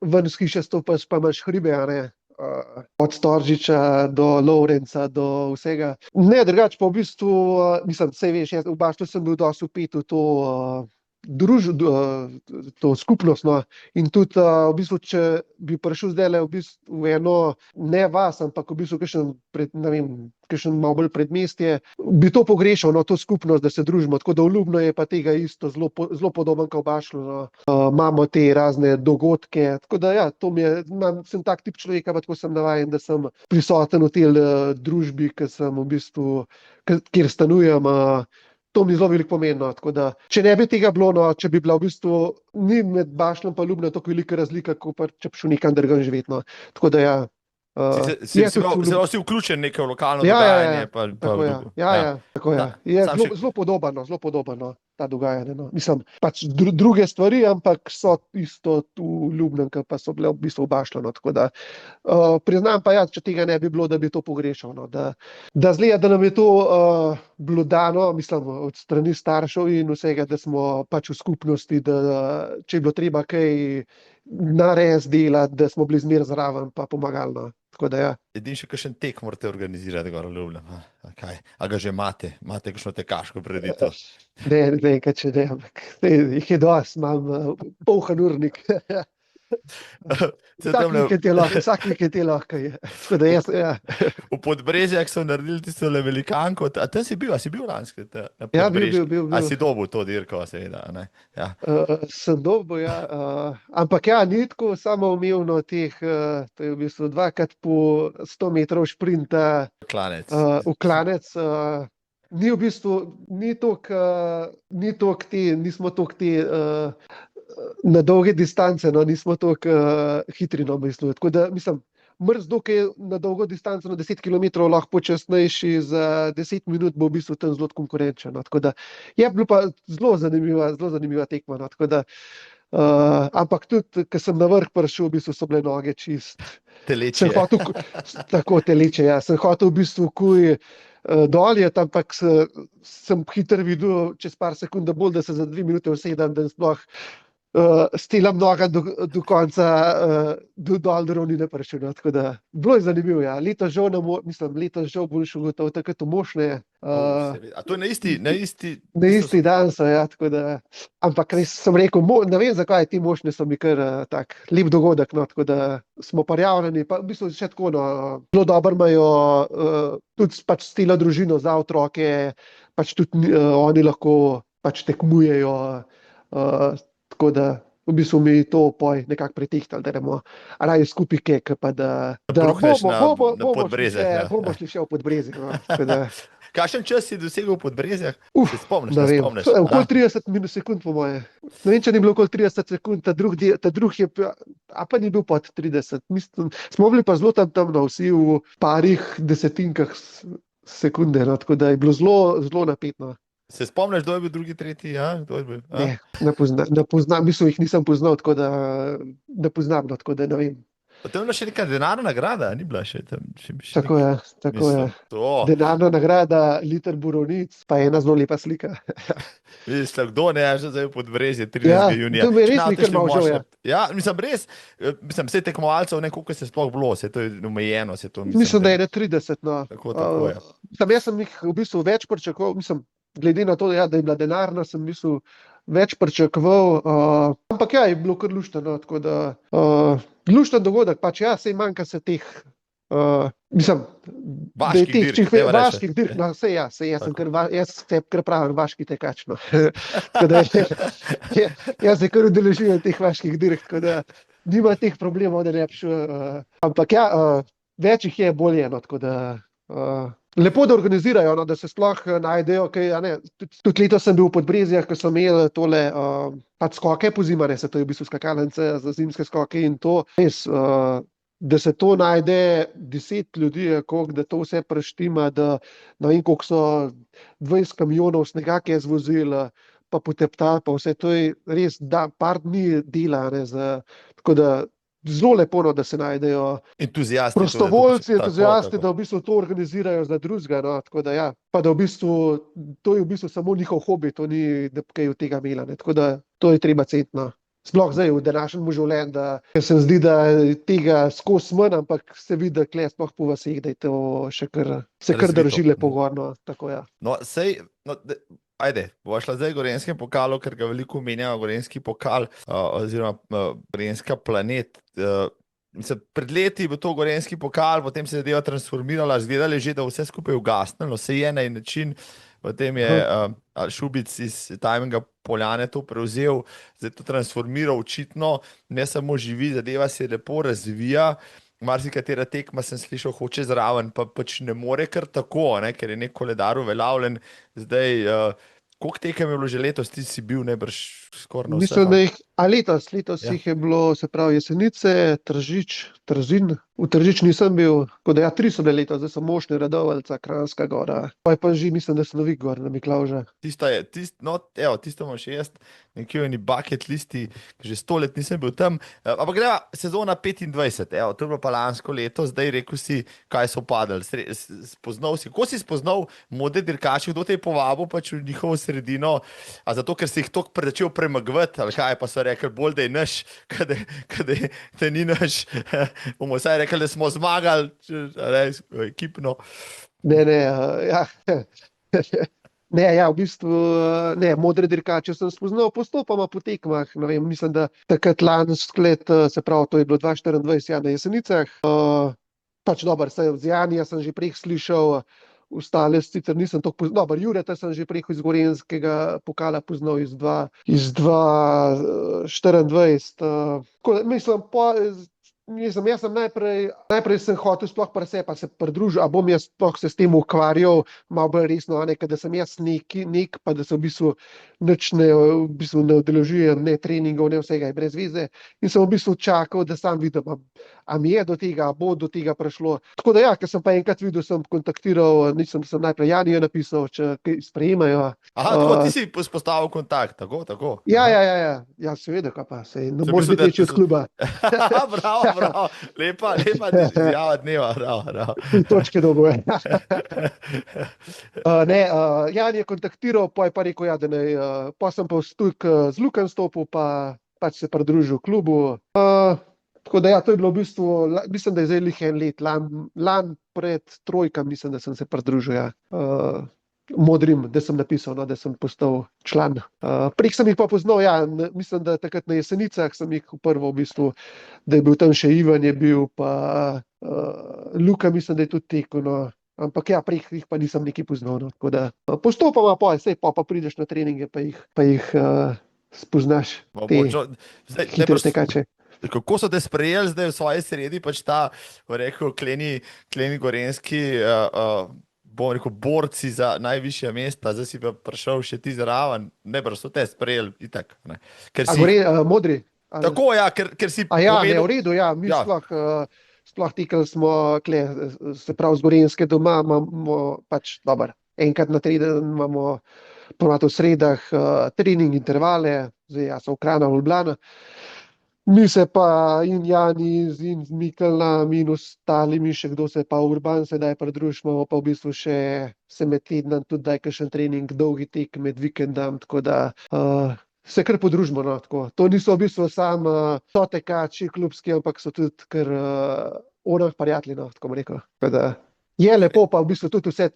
ven s hiše stopaš, pa imaš hribe, a ne. od Storžiča do Lovrenca, do vsega. Ne, drugače pa v bistvu, mislim, saj veš, jaz v Baštu sem bil dosti vpet v to to skupnost, no. In tudi v bistvu, če bi prišel zdajle v bistvu v eno, ne vas, ampak v bistvu kakšen malo bolj predmestje, bi to pogrešal, no, to skupnost, da se družimo. Tako da v Ljubno je pa tega isto zelo podoben kot v Bašlu, no. Imamo te razne dogodke, tako da ja, to mi je, sem tak tip človeka, pa tako sem navajen, da sem prisoten v tej družbi, ki sem v bistvu, kjer stanujem, to mi zelo veliko pomeni, no. Tako da, če ne bi tega bilo, no, če bi bila v bistvu, ni med Bašlom pa Ljubno tako velika razlika, kot pa če bi šel nekam drugam živeti, no. Tako da ja. Zelo si vključen nekaj v lokalno dogajanje. Tako je. Je zelo podobno, ta dogajanje, no. Mislim, pač druge stvari, ampak so isto tu v Ljubnem, ki pa so bile v bistvu v Bašlu, no. Tako da priznam pa ja, če tega ne bi bilo, da bi to pogrešal, no. Da zgleda, da nam je to bilo dano, mislim, od strani staršev in vsega, da smo pač v skupnosti, da če je bilo treba kaj narediti, delati, da smo bili zmeraj zraven pa pomagali, no. Tako da ja. Edini še kakšen tek morate organizirati gor v Ljubnem. A ga že imate kakšno tekaško prireditev? Ne, kaj če ne, ampak jih je dosti, imam poln urnik. Vsak vikend je lahko. Tako da jaz, ja. V Podbrezjah so naredili tisto velikanko, a tam si bil lansko? Ja, bil. A si dobil to dirko, seveda, ne? Ja. Sem dobil, ja. Ampak ja, ni tako samoumevno teh, to je v bistvu 2x po 100 metrov šprinta v klanec. Ni v bistvu, nismo toliko na dolge distance, no, nismo toliko hitri, no, mislim. Tako da, mislim, Mrzdo, ki je na dolgo distanco na 10 km lahko počasnejši, za 10 minut bo v bistvu tam zelo konkurenčen, no. Tako da je bilo pa zelo zanimiva tekma, no. Tako da, ampak tudi, ko sem na vrh prišel, v bistvu so bile noge čist. Teleče. Tako teleče, ja. Sem hotel v bistvu dol je, ampak sem hitro videl čez par sekund, da bolj, da se za 2 minute usedem, da sploh stelam noga do konca, dol do ravnine prišel, no. Tako da, bilo je zanimivo, ja. Letos žal boš ugotovil takrat v Mošnje. A to je na isti dan so, ja, tako da, ampak res sem rekel, ne vem, zakaj ti Mošnje so mi kar tak lep dogodek, no, tako da smo prijavljeni, pa v bistvu še tako, no, zelo dobro imajo tudi pač s celo družino za otroke, pač tudi oni lahko pač tekmujejo, tako da v bistvu mi to nekako pritehtali, da bomo raje skupaj kek, pa da bomo šli še v Podbrezje, no, tako da. Kakšen čas si dosegel v Podbrezjah? Se spomniš? Okoli 30 sekund po moje. Ne vem, če ni bilo okoli 30 sekund, ta drug je, a pa ni bil pod 30. Mislim, smo bili pa zelo tam, no, vsi v parih desetinkah sekunde, no, tako da je bilo zelo napetno. Se spomniš, kdo je bil drugi, tretji? Ja? Kdo je bil? Ne poznam, mislim, jih nisem poznal, tako da ne poznam, no, tako da ne vem. Tam je bila še neka denarna nagrada, ni bila še tam? Tako je. Denarna nagrada, liter borovnic, pa ena zelo lepa slika. Mislim, kdo ne je že zdaj v Podbrezje 30. junija? To mi je res nekaj malo žal, ja. Ja, mislim, vse tekmovalcev, ne, koliko se sploh bilo, se to je omejeno. Mislim, da je 30, no. Tako je. Jaz sem jih v bistvu več pričakoval, mislim, glede na to, ja, da je bila denarna, sem mislil več pričakoval, ampak ja, je bilo kar luštno, tako da lušten dogodek, pač ja, sej manjka se teh, mislim, vaških dirk, no, sej ja, jaz se kar pravim vaški tekač, no. Tako da jaz se kar udeležujem teh vaških dirk, tako da nima teh problemov, da ne bi šel, ampak ja, več jih je, bolje, no, tako da lepo, da organizirajo, no, da se sploh najdejo, tudi letos sem bil v Podbrezjah, ko so imeli tole pač skoke pozimane, se to je v bistvu skakalnice za zimske skoke in to, res, da se to najde 10 ljudi, da to vse preštima, da ne vem, koliko so 20 kamionov snega, ki je zvozil, pa potepta, pa vse to je res, da par dni dela, ne, tako da zelo lepo, no, da se najdejo prostovoljci, entuziasti, da v bistvu to organizirajo za drugega, no, tako da ja, pa da v bistvu, to je v bistvu samo njihov hobi, to ni, da kaj od tega imela, ne, tako da to je treba ceniti, no. sploh zdaj v današnjem življenju, da ker se mi zdi, da tega skozi manj, ampak se vidi, da kle sploh po vaseh, da je to še kar, se kar Razvito. drži lepo gorno, tako ja. No, sej, no, ajde, bo šla zdaj v Gorenjskem pokalu, ker ga veliko menjajo, Gorenjski pokal, oziroma Gorenjska planet. Pred leti je bil to Gorenjski pokal, potem se je zadeva transformirala, izgledali že, da vse skupaj je ugasnilo, se je na en način, potem je Šubic iz Timinga Poljane to prevzel, zdaj to transformiral očitno, ne samo živi, zadeva se lepo razvija. Marsikatera tekma sem slišal, hoče zraven, pa pač ne more kar tako, ne, ker je nek koledar uveljavljen. Zdaj, koliko tekem je bilo že letos, ti si bil najbrž skoraj na vseh? Mislim, da letos Ja. jih je bilo, se pravi, Jesenice, Tržič, Trzin. V Tržič nisem bil, tako da ja, 3 so bile letos, zdaj so Mošnje, Radovljica, Kranjska Gora. Pa je pa že, mislim, da sem Novik gor na Miklavža. Tista je, no, evo, tisto imam še jaz, nekje v eni bucket listi, že 100 let nisem bil tam. Ampak greva sezona 25, evo, to je bilo pa lansko leto, zdaj rekel si, kaj so padali. Spoznal si, ko si spoznal Modre dirkače, kdo te je povabil pač v njihovo sredino, a zato, ker si jih toliko začel premagovati, ali kaj, pa so rekli, bolj da je naš, kada te ni naš, bomo vsaj rekli, da smo zmagali, ekipno. Ne, ja. Ne, ja, v bistvu, ne, Modre dirkače sem spoznal postopoma po tekmah, ne vem, mislim, da takrat lansko leto, se pravi, to je bilo 2024, ja, na Jesenicah, pač dober, z Janija sem že prej slišal, ostale sicer nisem toliko poznal, dober, Jureta sem že prej iz Gorenjskega pokala poznal iz 2024, mislim, jaz sem najprej sem hotel sploh pri sebi, pa se pridružil, a bom jaz sploh se s tem ukvarjal, malo bolj resno, ne, da sem jaz nek, pa da se v bistvu nič ne udeležujem, ne treningov, ne vsega, je brez veze. In sem v bistvu čakal, da sam vidim, a mi je do tega, a bo do tega prišlo. Tako da ja, ker sem pa enkrat videl, sem kontaktiral, sem najprej Janiju napisal, če kaj sprejemajo. Aha, tako ti si vzpostavil kontakt, tako. Ja, seveda, kaj pa, se ne moreš biti večji od kluba. Bravo, lepa izjava dneva, bravo. Točke dolgo je. Jan je kontaktiral, pa je pa rekel, ja, da ne, pa sem pa v stik z Lukom stopil, pa pač se pridružil klubu. Tako da ja, to je bilo v bistvu, mislim, da je zdaj lih en let, lan pred trojkam, mislim, da sem se pridružil, ja. Modrim, da sem napisal, no, da sem postal član. Prek sem jih pa poznal, ja, mislim, da takrat na Jesenicah sem jih prvo v bistvu, da je bil tam še Ivan je bil, pa Luka mislim, da je tudi tekel, no. Ampak ja, prek jih pa nisem nekaj poznal, no. Tako da postopoma pa prideš na treninge, pa jih spoznaš, te hitre tekače. Kako so te sprejeli zdaj v svoji sredi, pač ta, rekel, kleni gorenjski, bom rekel, borci za najvišja mesta, zdaj si pa prišel še ti zraven, ne, so te sprejeli itak, ne. Modri? Tako, ja, ker si ja, ne, v redu, ja, mi sploh tekali smo, se pravi z Gorenjske doma, imamo pač, dober, enkrat na teden imamo ponovadi v sredah trening, intervale, zdaj ja, so v Kranju, v Ljubljana. Mi se pa in Jani, in z Mikelnom in ostalimi, še kdo se pa Urban sedaj pridružimo, pa v bistvu še se med tednom tudi daj kakšen trening, dolgi tek med vikendom, tako da se kar podružimo, no, tako. To niso v bistvu samo so tekači klubski, ampak so tudi kar onah prijatelji, no, tako bom rekel. Tako da je lepo, pa v bistvu tudi vse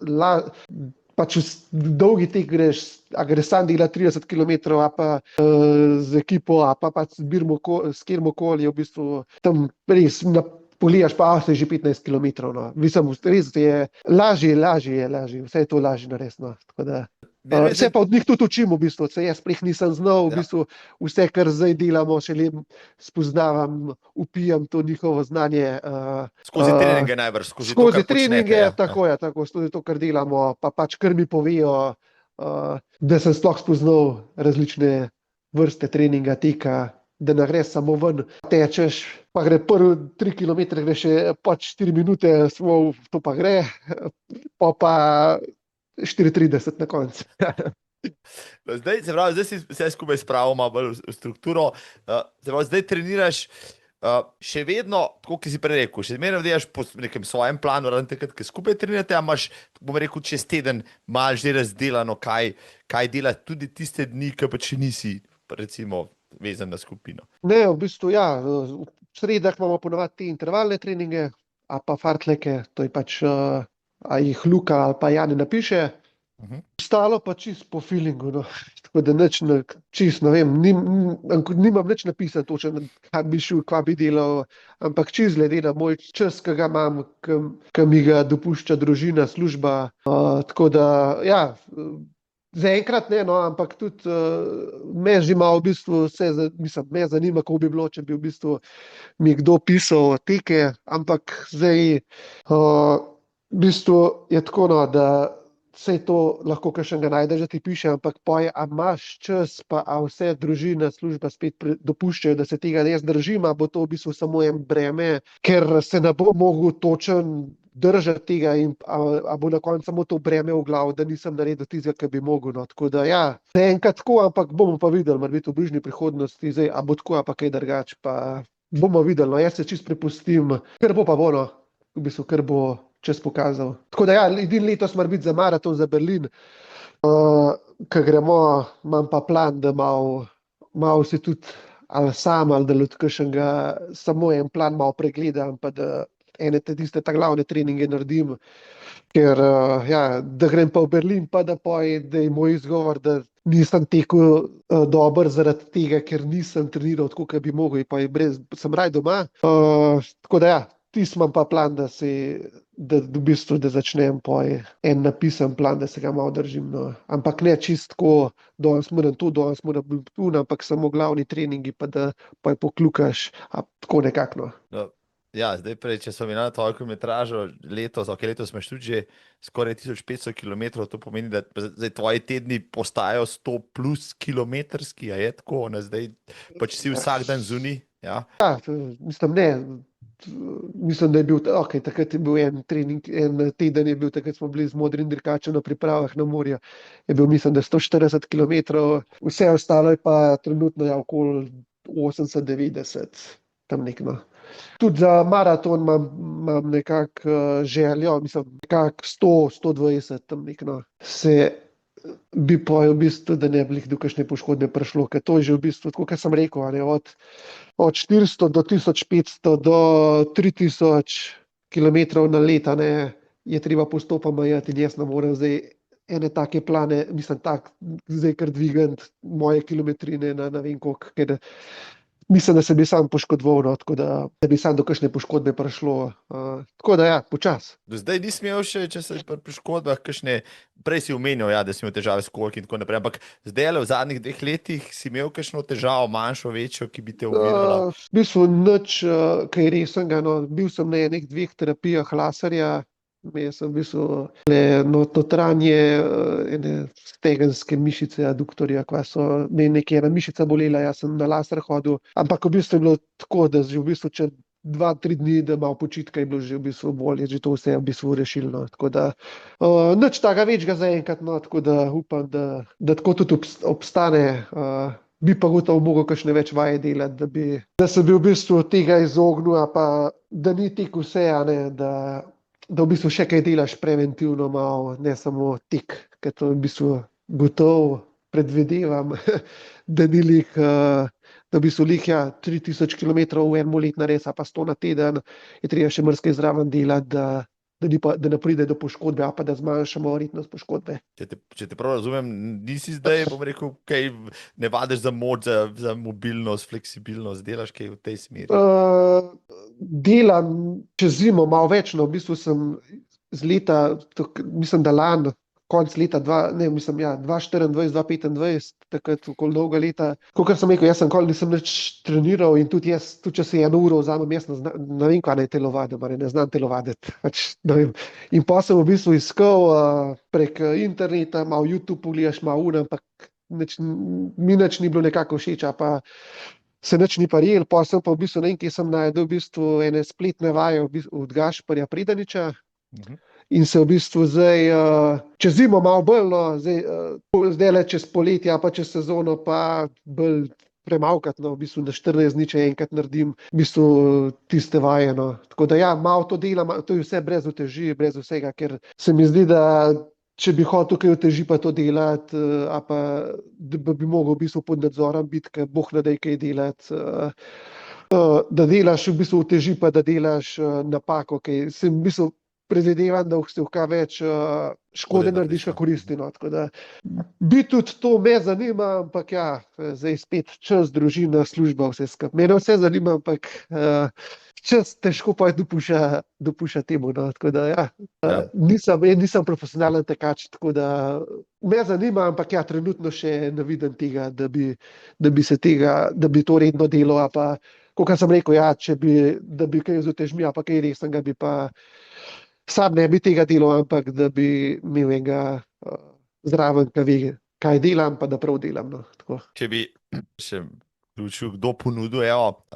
pač dolgi tek greš, a greš sam dela 30 km, a pa z ekipo, a pa pač zbiramo s kjermokoli, v bistvu tam res polijaš pa avto že 15 km, no. Mislim, res je lažje, vse je to lažje narediti, no. Tako da se pa od njih tudi učim, v bistvu, se jaz preh nisem znal, v bistvu vse, kar zdaj delamo, šele spoznavam, upijam to njihovo znanje. Skozi treninge najbrž, skozi treninge, tako je, skozi to, kar delamo, pa pač kar mi povejo, da sem sploh spoznal različne vrste treninga, teka, da ne greš samo ven, tečeš, pa gre prvi 3 km, gre še pač 4 minute, to pa gre, pa 4:30 na koncu. Zdaj si vse skupaj spravil malo bolj v strukturo, zdaj treniraš še vedno, tako ki si prej rekel, še zmeraj delaš po nekem svojem planu, razen takrat, ki skupaj trenirate, a imaš, bom rekel, čez teden malo že razdelano, kaj delati tudi tiste dni, ki pa če nisi, recimo, vezan na skupino. Ne, v bistvu ja, v sredah imamo ponovadi te intervalne treninge, a pa fartleke, to je pač, a jih Luka ali pa Jani napiše. Mhm. Ostalo pa čist po feelingu, no. Tako da nič, čist, ne vem, nimam nič napisati točno, kaj bi šel, kaj bi delal, ampak čist glede na moj čas, ki ga imam, ki mi ga dopušča družina, služba. Tako da, ja, zaenkrat ne, no, ampak tudi me že malo v bistvu mislim, me zanima, kako bi bilo, če bi v bistvu mi kdo pisal teke, ampak zdaj v bistvu je tako, no, da vse to lahko kakšnega najdeš, da ti piše, ampak poje, a imaš čas, pa a vse družina, služba spet dopuščajo, da se tega ne zdržim, a bo to v bistvu samo en breme, ker se ne bo mogel točen držati tega in a bo na koncu samo to breme v glavu, da nisem naredil tistega, kar bi mogel. No. Tako da ja, enkrat tako, ampak bomo pa videli, mar biti v bližnji prihodnosti, zdaj, a bo tako, a pa kaj drugače, pa bomo videli. No. Jaz se čist prepustim, ker bo pa bo, no. V bistvu, ker bo čas pokazal. Tako da ja, edin letos mora biti za maraton za Berlin, ko gremo, imam pa plan, da malo se tudi ali sam ali da od kakšnega samo en plan malo pregledam, pa da tiste ta glavne treninge naredim, ker ja, da grem pa v Berlin, pa da je moj izgovor, da nisem tekel dober zaradi tega, ker nisem treniral tako, kot bi mogel, pa sem raj doma. Tako da ja, tisti imam pa plan, da v bistvu, da začnem en napisan plan, da se ga malo držim. No. Ampak ne čistko, danes moram tu, danes moram tu, ampak samo glavni treningi, pa da pa poklukaš, tako nekako. No. Ja, zdaj prej, če smo imeli tvojo kilometražo letos imaš tudi že skoraj 1500 km, to pomeni, da zdaj tvoji tedni postajajo 100 plus kilometrski, a je tako, ne, zdaj pač si vsak dan zunaj. Ja, mislim, da je bil, takrat je bil en trening, en teden je bil, takrat smo bili z modrim dirkačem na pripravah na morje, je bil, mislim, da 140 km, vse ostalo je pa trenutno okoli 80-90, tam nekno. Tudi za maraton imam nekako željo, mislim, nekako 100-120, tam nekno. Bi pa v bistvu, da ne bi do kakšne poškodbe prišlo, ker to je že v bistvu, tako kot sem rekel, ne, od 400 do 1500 do 3000 km na leto, ne, je treba postopoma jeti in jaz ne morem zdaj ene take plane, mislim, zdaj kar dvigant moje kilometrine na ne vem koliko, ker mislim, da se bi sam poškodoval, no, tako da bi sam do kakšne poškodbe prišlo. Tako da ja, počas. Do zdaj nisi imel še, če se pri poškodbah, kakšne, prej si omenil, ja, da si imel težave s kolki in tako naprej, ampak zdaj v zadnjih 2 letih si imel kakšno težavo, manjšo, večjo, ki bi te umirala? V bistvu nič kaj resnega, no, bil sem na enih 2 terapijah laserja, jaz sem v bistvu notranje ene stegenske mišice aduktorja, kva so me ena mišica bolela, jaz sem na laser hodil, ampak v bistvu je bilo tako, da že v bistvu če 2-3 dni, da malo počitka je bilo že v bistvu bolje, že to vse je v bistvu rešilno, tako da nič takega večjega zaenkrat, no, tako da upam, da tako tudi obstane. Bi pa gotovo mogel kakšne več vaje delati, da se bi v bistvu tega izognil, pa da ni tek vse, a ne, da v bistvu še kaj delaš preventivno malo, ne samo tek, ker to v bistvu gotovo predvidevam, da ni lih, da v bistvu lih, ja, 3000 km v enem letu narediti, pa 100 na teden, je treba še marsikaj zraven delati, da ne pride do poškodbe, pa da zmanjšamo verjetnost poškodbe. Če te prav razumem, nisi zdaj, bom rekel, kaj ne vadiš za moč, za mobilnost, fleksibilnost, delaš kaj v tej smeri? Delam čez zimo malo več, no, v bistvu sem z leta, mislim, da lani, konc leta 2024-2025, takrat okoli dolga leta. Kakor sem rekel, jaz sem nikoli nisem nič treniral in tudi jaz, če se 1 uro vzamem, jaz ne vem, kaj naj telovadim, ne znam telovaditi. Ne vem. In pa sem v bistvu iskal prek interneta, malo YouTube pogledaš, malo ampak mi nič ni bilo nekako všeč, pa se nič ni paril, pa sem pa v bistvu ne vem, kje sem najdel v bistvu ene spletne vaje od Gašperja Predaniča. In se v bistvu zdaj, čez zimo malo bolj, no, zdaj le čez poletje, pa čez sezono pa bolj premavkati, no, v bistvu na 14 dni, če enkrat naredim v bistvu tiste vaje, no. Tako da ja, malo to delam, to je vse brez uteži, brez vsega, ker se mi zdi, da če bi hotel kaj oteži pa to delati, a pa da bi mogel v bistvu pod nadzorom biti, ker boh ne daj kaj delati, da delaš v bistvu oteži pa da delaš napako, kaj se v bistvu predvidevam, da se vka več škode narediš, kot koristi. No. Tako da bi tudi to me zanima, ampak ja, zdaj spet čas, družina, služba, vse skupaj. Mene vse zanima, ampak čas težko pa dopušča temu. No. Tako da ja, nisem profesionalen tekač, tako da me zanima, ampak ja, trenutno še ne vidim tega, da bi to redno delo, a pa, kot sem rekel, ja, da bi kaj z utežmi, a pa kaj resnega bi pa sam ne bi tega delal, ampak da bi imel enega zraven, ki ve, kaj delam, pa da prav delam. No. Tako. Če bi še vključil, kdo ponudil,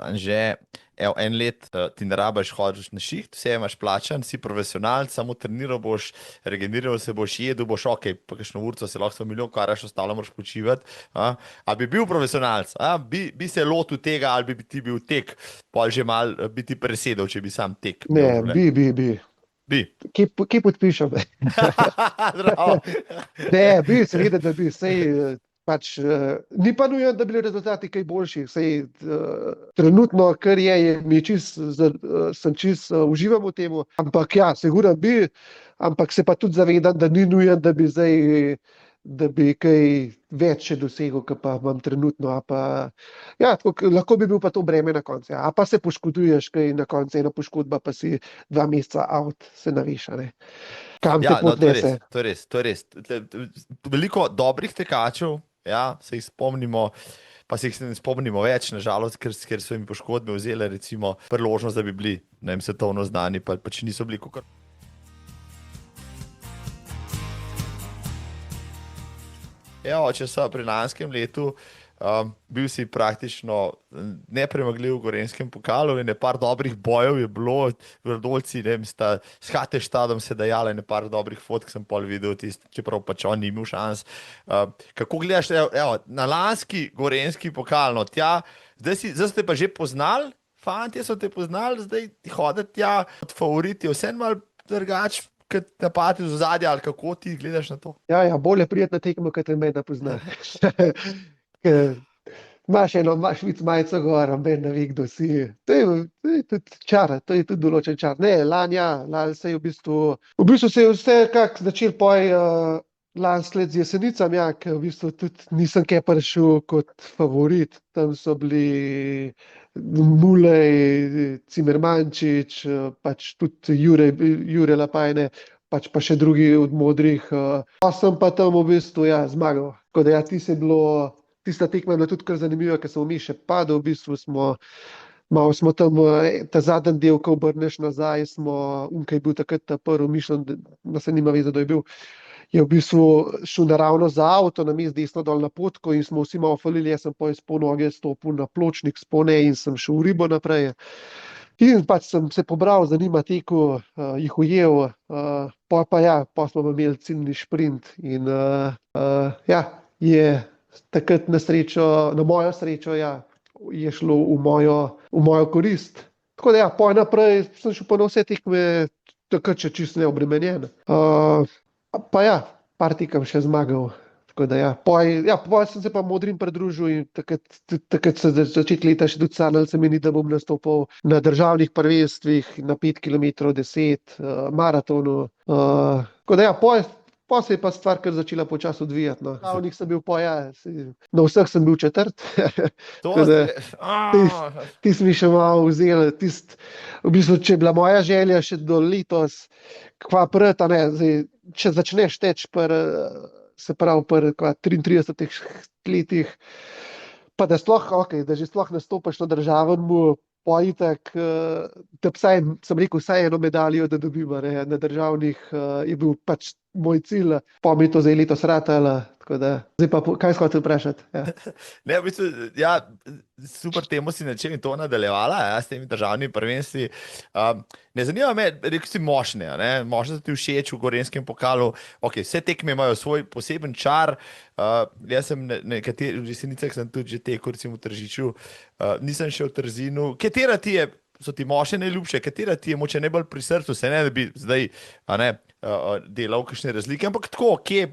Anže, en let ti ne rabiš hoditi na šiht, vse imaš plačan, si profesionalc, samo treniral boš, regeneriral se boš, jedel boš, ok, pa kakšno urco se lahko milijon karaš, ostalo moraš počivati. A bi bil profesionalc, bi se lotil tega, ali bi ti bil tek, pa že mal bi ti presedel, če bi sam tek. Ne, bi. Kje podpišem? Ne, bi, seveda, da bi. Pač, ni pa nujno, da bi bili rezultati kaj boljši. Trenutno, kar sem čist uživam v tem, ampak ja, sigurno bi, ampak se pa tudi zavedam, da ni nujno, da bi kaj več še dosegel, kot pa imam trenutno. Ja, lahko bi bil pa to breme na koncu. Ja. A pa se poškoduješ, kaj na koncu ena poškodba, pa si 2 meseca out, se naviš. Kam te podnese? To je res. Veliko dobrih tekačev, se jih spomnimo, pa se jih ne spomnimo več, nažalost, ker so jim poškodbe vzele recimo priložnost, da bi bili, ne vem, svetovno znani, pa če niso bili kakor. Če so pri lanskem letu bil si praktično nepremagljiv v Gorenjskem pokalu in par dobrih bojev je bilo, Vrdoljci, ne vem, s Hattestadom se dajala in par dobrih fotk sem pol videl, čeprav pač on ni imel šans. Kako gledaš, na lanski Gorenjski pokal, no, zdaj ste pa že poznali, fantje so te poznali, zdaj hoditi od favoriti, vse malo drugač, kot napati v zadje, ali kako ti gledaš na to? Ja, bolje prijetna tekma, kot te mene pozna. Imaš švic majico gor, ben ne ve, kdo si. To je tudi čar, to je tudi določen čar. Ne, lani se je v bistvu se je vse kak začel lansko let z Jesenicami, ker v bistvu tudi nisem kaj prišel kot favorit. Tam so bili Mulej, Cimermančič, pač tudi Jure Lapajne, pač pa še drugi od modrih. Pa sem pa tam v bistvu zmagal. Tako da tista tekma je bila tudi kar zanimiva, ker sem vmes še padel, v bistvu malo smo tam ta zadnji del, ko obrneš nazaj, kaj bil takrat ta prvi, mišljen, da se nima veze, da je bil. Je v bistvu šel naravno za avto, namesto desno dol na potko in smo vsi malo falili, jaz sem pa iz noge stopil na pločnik spone in sem šel v ribo naprej. In pač sem se pobral, za njima tekel, jih ujel, pa smo imeli ciljni šprint in je takrat na mojo srečo, je šlo v mojo korist. Tako da naprej sem šel pa na vse tekme, takrat še čisto neobremenjen. Par tekem še zmagal. Tako da poj sem se pa modrim pridružil in takrat se začetek leta še tudi sanjal se mi ni, da bom nastopil na državnih prvenstvih, na 5 km, 10, maratonu. Tako da poj se je pa stvar kar začela počasi odvijati. No. Glavnih sem bil na vseh sem bil četrt. Tisti mi še malo vzel, v bistvu, če je bila moja želja še do letos, kva pred, če začneš teči se pravi pri 33 letih, pa da že sploh nastopaš na državnemu, itak, da sem rekel, vsaj eno medaljo, da dobim, na državnih je bil pač moj cilj, pa mi to zdaj letos ratalo, tako da, zdaj pa, kaj si hotel vprašati? Ja. Ne, v bistvu, super temo si načel in to nadaljevala, s temi državnimi prvenstvi. Ne zanima me, rekel si mošnje, mošnje so ti všeč v Gorenjskem pokalu, vse tekme imajo svoj poseben čar, jaz sem v Jesenicah sem tudi že tekel, recimo v Tržiču, nisem še v Trzinu, katera ti so ti mošnje najljubše, katera ti je moče najbolj pri srcu, se ne, da bi zdaj, delal kakšne razlike, ampak tako, kje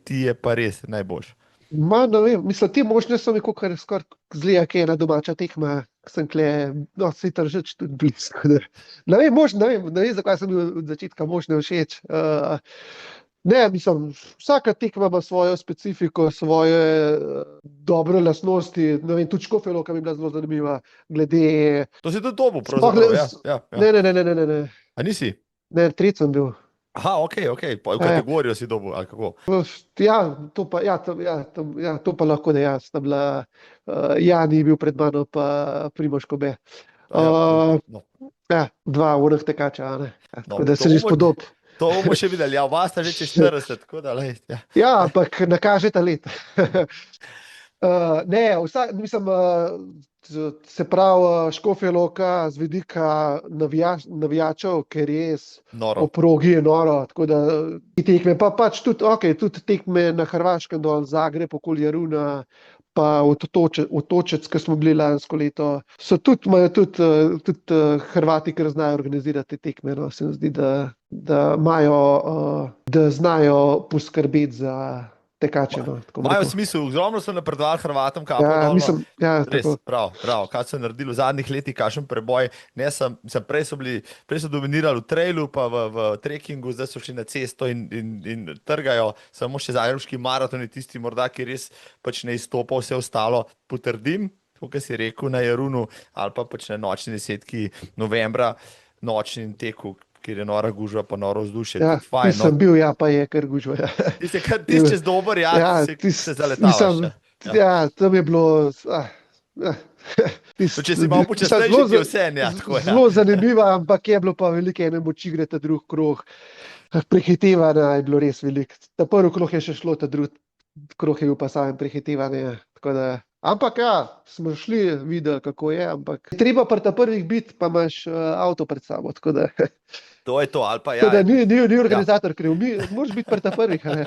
ti je pa res najboljši? Ne vem, mislim, te možne so mi, kot skoraj zlija, ki je ena domača tekma, ki sem kle, no, si Tržič tudi blizu. Ne vem, ne vem, zakaj sem bil od začetka možne všeč. Ne, mislim, vsaka tekma ima svojo specifiko, svoje dobre lastnosti. Ne vem, tudi Škofja Loka mi je bila zelo zanimiva, glede. To si tudi dobil, Sploh pravzaprav, ja, ja, ja. Ne. A nisi? Ne, tretji sem bil. Aha, ok, v Ja, ja. kategorijo si dobil, ali kako? Ja, to pa lahko, da jaz sem bila, Jani je bil pred mano, pa Primož Kobe. A ja, no. Ja, dva urah tekača, a ne. Ja, No, tako da to se že bomo- spodоб. To bomo še videli, ja, vas sta že čez 40, tako da, lej, ja. Ja, ampak ne kaže talent. Ne, mislim, se pravi, Škofja Loka z vidika navijačev, ker res Noro. po progi je noro, tako da te tekme, pa pač tudi, tudi tekme na Hrvaškem dol, Zagreb, okoli Jaruna, pa Otočec, ki smo bili lansko leto, imajo tudi Hrvati, ki znajo organizirati te tekme, no, se mi zdi, da znajo poskrbeti za tekače, no, tako bom Imajo rekel. smisel, ogromno so napredovali Hrvatom, kapo Ja, dol, no. mislim, ja, Res, tako. prav, kaj so naredili v zadnjih letih, kakšen preboj. Prej so dominirali v trailu, pa v trekkingu, zdaj so šli na cesto in trgajo. Samo še zagrebški maraton je tisti, morda, ki res pač ne izstopa, vse ostalo potrdim, kot si rekel na Jarunu, ali pa pač na nočni desetki novembra, nočni teku, kjer je nora gužva, pa noro vzdušje. Ja, Tudi fajn, no. nisem bil, ja, pa je kar gužva. Ja. Ti si čez dober, ja, Ja, se zaletavaš. mislim, Ja. ja, tam je bilo. Če si malo počasnejši, ti je vse, ja, tako je. Zelo zanimivo, ampak je bilo pa veliko ene moči, gre ta drug krog. Prehitevanja je bilo res veliko. Ta prvi krog je še šlo, ta drugi krog je bil pa samem prehitevanje. Ampak ja, smo šli, videli, kako je, ampak treba pri ta prvih biti, pa imaš avto pred sabo. Tako da, To je to, ali pa ja. tako da ni organizator kriv, moraš biti pri ta prvih. a ne.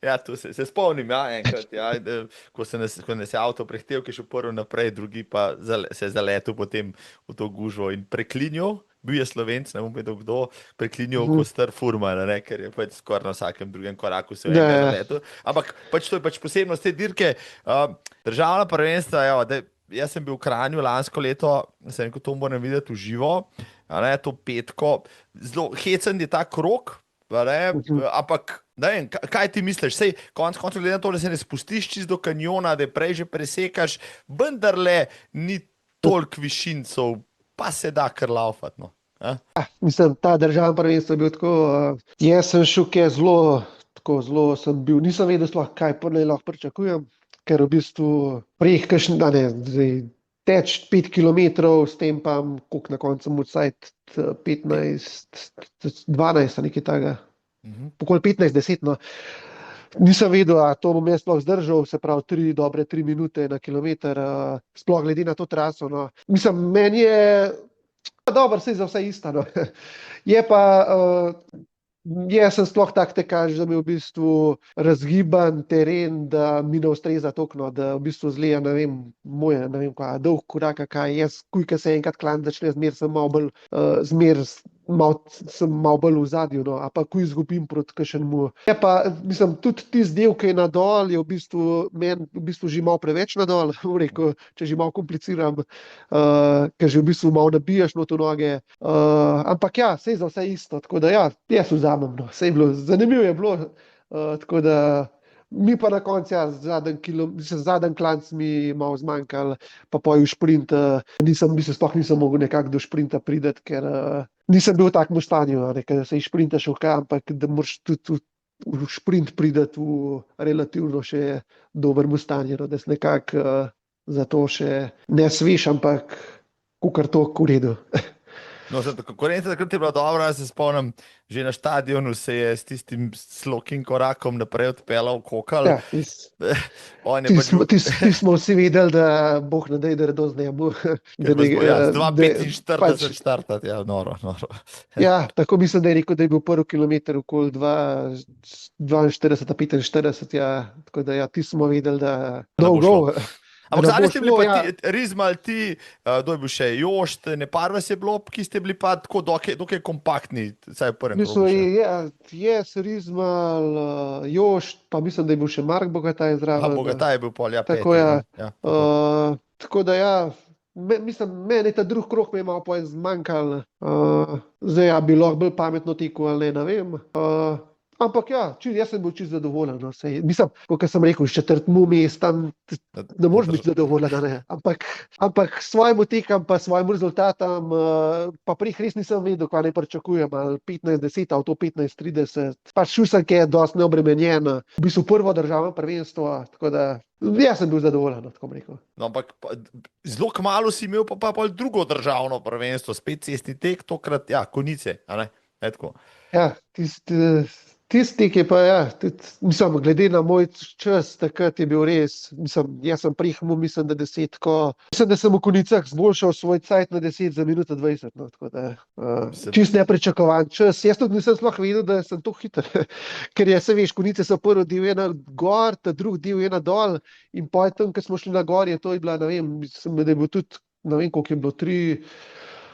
Ja, tu se spomnim, ja, enkrat, ja, ko nas je avto prehitev, ki je šel prvi naprej, drugi pa se je zaletel potem v to gužvo in preklinjal. Bil je Slovenc, ne bom vedel kdo, preklinjal kot star furman, ne, ker je pač skoraj na vsakem drugem koraku se je Ja. zaletel. Ampak pač to je pač posebnost te dirke. Državna prvenstva, evo, jaz sem bil v Kranju lansko leto, sem rekel, to moram videti v živo, a ne, to petko. Zelo hecen je ta krog, a ne, ampak ne vem, kaj ti misliš? Sej, konec glede na to, da se ne spustiš čisto do kanjona, da prej že presekaš, vendarle ni toliko višincev, pa se da kar laufati, no. Mislim, ta državni prvenstvo je bil tako. Jaz sem šel, ki je zelo sem bil, nisem vedel sploh, kaj lahko pričakujem, ker v bistvu prej kakšen dan je, teč 5 km, s tem pa koliko na koncu močajt 15, 12, nekaj takega. Pokoli 15, 10, no. Nisem vedel, a to bom jaz sploh zdržal, se pravi dobre 3 minute na kilometer, sploh glede na to traso, no. Mislim, meni je dobro, saj za vse isto, no. Je pa, jaz sem sploh tak tekač, da mi v bistvu razgiban teren, da mi ne ustreza toliko, no, da v bistvu zleja, ne vem, dolg korak, kaj jaz, ko se enkrat klanc začne, sem malo bolj v zadju, no, a pa ko izgubim proti kakšnemu. Je pa, mislim, tudi tisti del, ki je nadol, je v bistvu meni v bistvu že malo preveč nadol, bom rekel, če že malo kompliciram, ker že v bistvu malo nabijaš not v noge. Ampak ja, sej za vse isto, tako da ja, jaz vzamem, no, sej bilo, zanimivo je bilo, tako da mi pa na koncu, ja, zadnji klanc mi malo zmanjkal, pa poj v šprint, sploh nisem mogel nekako do šprinta priti, ker nisem bil v takem stanju, ker se iz šprinta šel kaj, ampak da moraš tudi v šprint priti v relativno še dobrem stanju, no, da si nekako zato še ne sveš, ampak kakor to v redu. No, konkurenca takrat je bila dobra, se spomnim, že na štadionu se je s tistim slokim korakom naprej odpeljal kokal. Ja, smo vsi vedeli, da Bog ne daj, da redo z njemu. Z 2,45 štartati, ja, noro. Ja, tako mislim, da je rekel, da je bil prvi kilometer okoli 2,42, 45, ja, tako da ja, ti smo vedeli, da bo dolgo. Da Ampak ne bo zadnji ste bili šlo, pa ja, ti, Rizmal, ti, kdo je bil še, Jošt, ne par vas je bilo, ki ste bili pa tako dokaj kompaktni, vsaj v prvem mislim, krogu še. je Serizmal, Jošt, pa mislim, da je bil še Mark Bogataj A zraven. Bogataj je bil pol, ja, Tako peti. je. Ja, tako. Tako da ja, mislim, meni ta drug krog me je malo poje zmanjkal. Zdaj, ja, bi lahko bolj pametno tekel ali ne vem. Ampak ja, jaz sem bil čisto zadovoljen. No, sej, mislim, kot sem rekel, s četrtmu mestom ne moreš biti zadovoljen. Ne? Ampak svojim tekam, pa svojim rezultatom, pa prej res nisem vedel, kaj naj pričakujem. 15-10, avto 15-30. Pač šusanke je dosti neobremenjen. V bistvu prvo državno prvenstvo. Tako da jaz sem bil zadovoljen, tako bom rekel. No, ampak zelo kmalu si imel pa pol drugo državno prvenstvo, spet cestni tek, tokrat, ja, konice, a ne? Ne tako. Ja, tisti, ki pa, ja, mislim, glede na moj čas, takrat je bil res, mislim, jaz sem prihmo, mislim, da desetko, mislim, da sem v konicah zboljšal svoj cajt na 10 za minuto 20, no, tako da, čist nepričakovan čas. Jaz tudi nisem sploh vedel, da sem to hiter, ker je, se veš, konice so prvi del ena gor, ta drugi del ena dol in potem, ko smo šli na gor, je to je bila, ne vem, mislim, da je bil tudi, ne vem, koliko je bilo,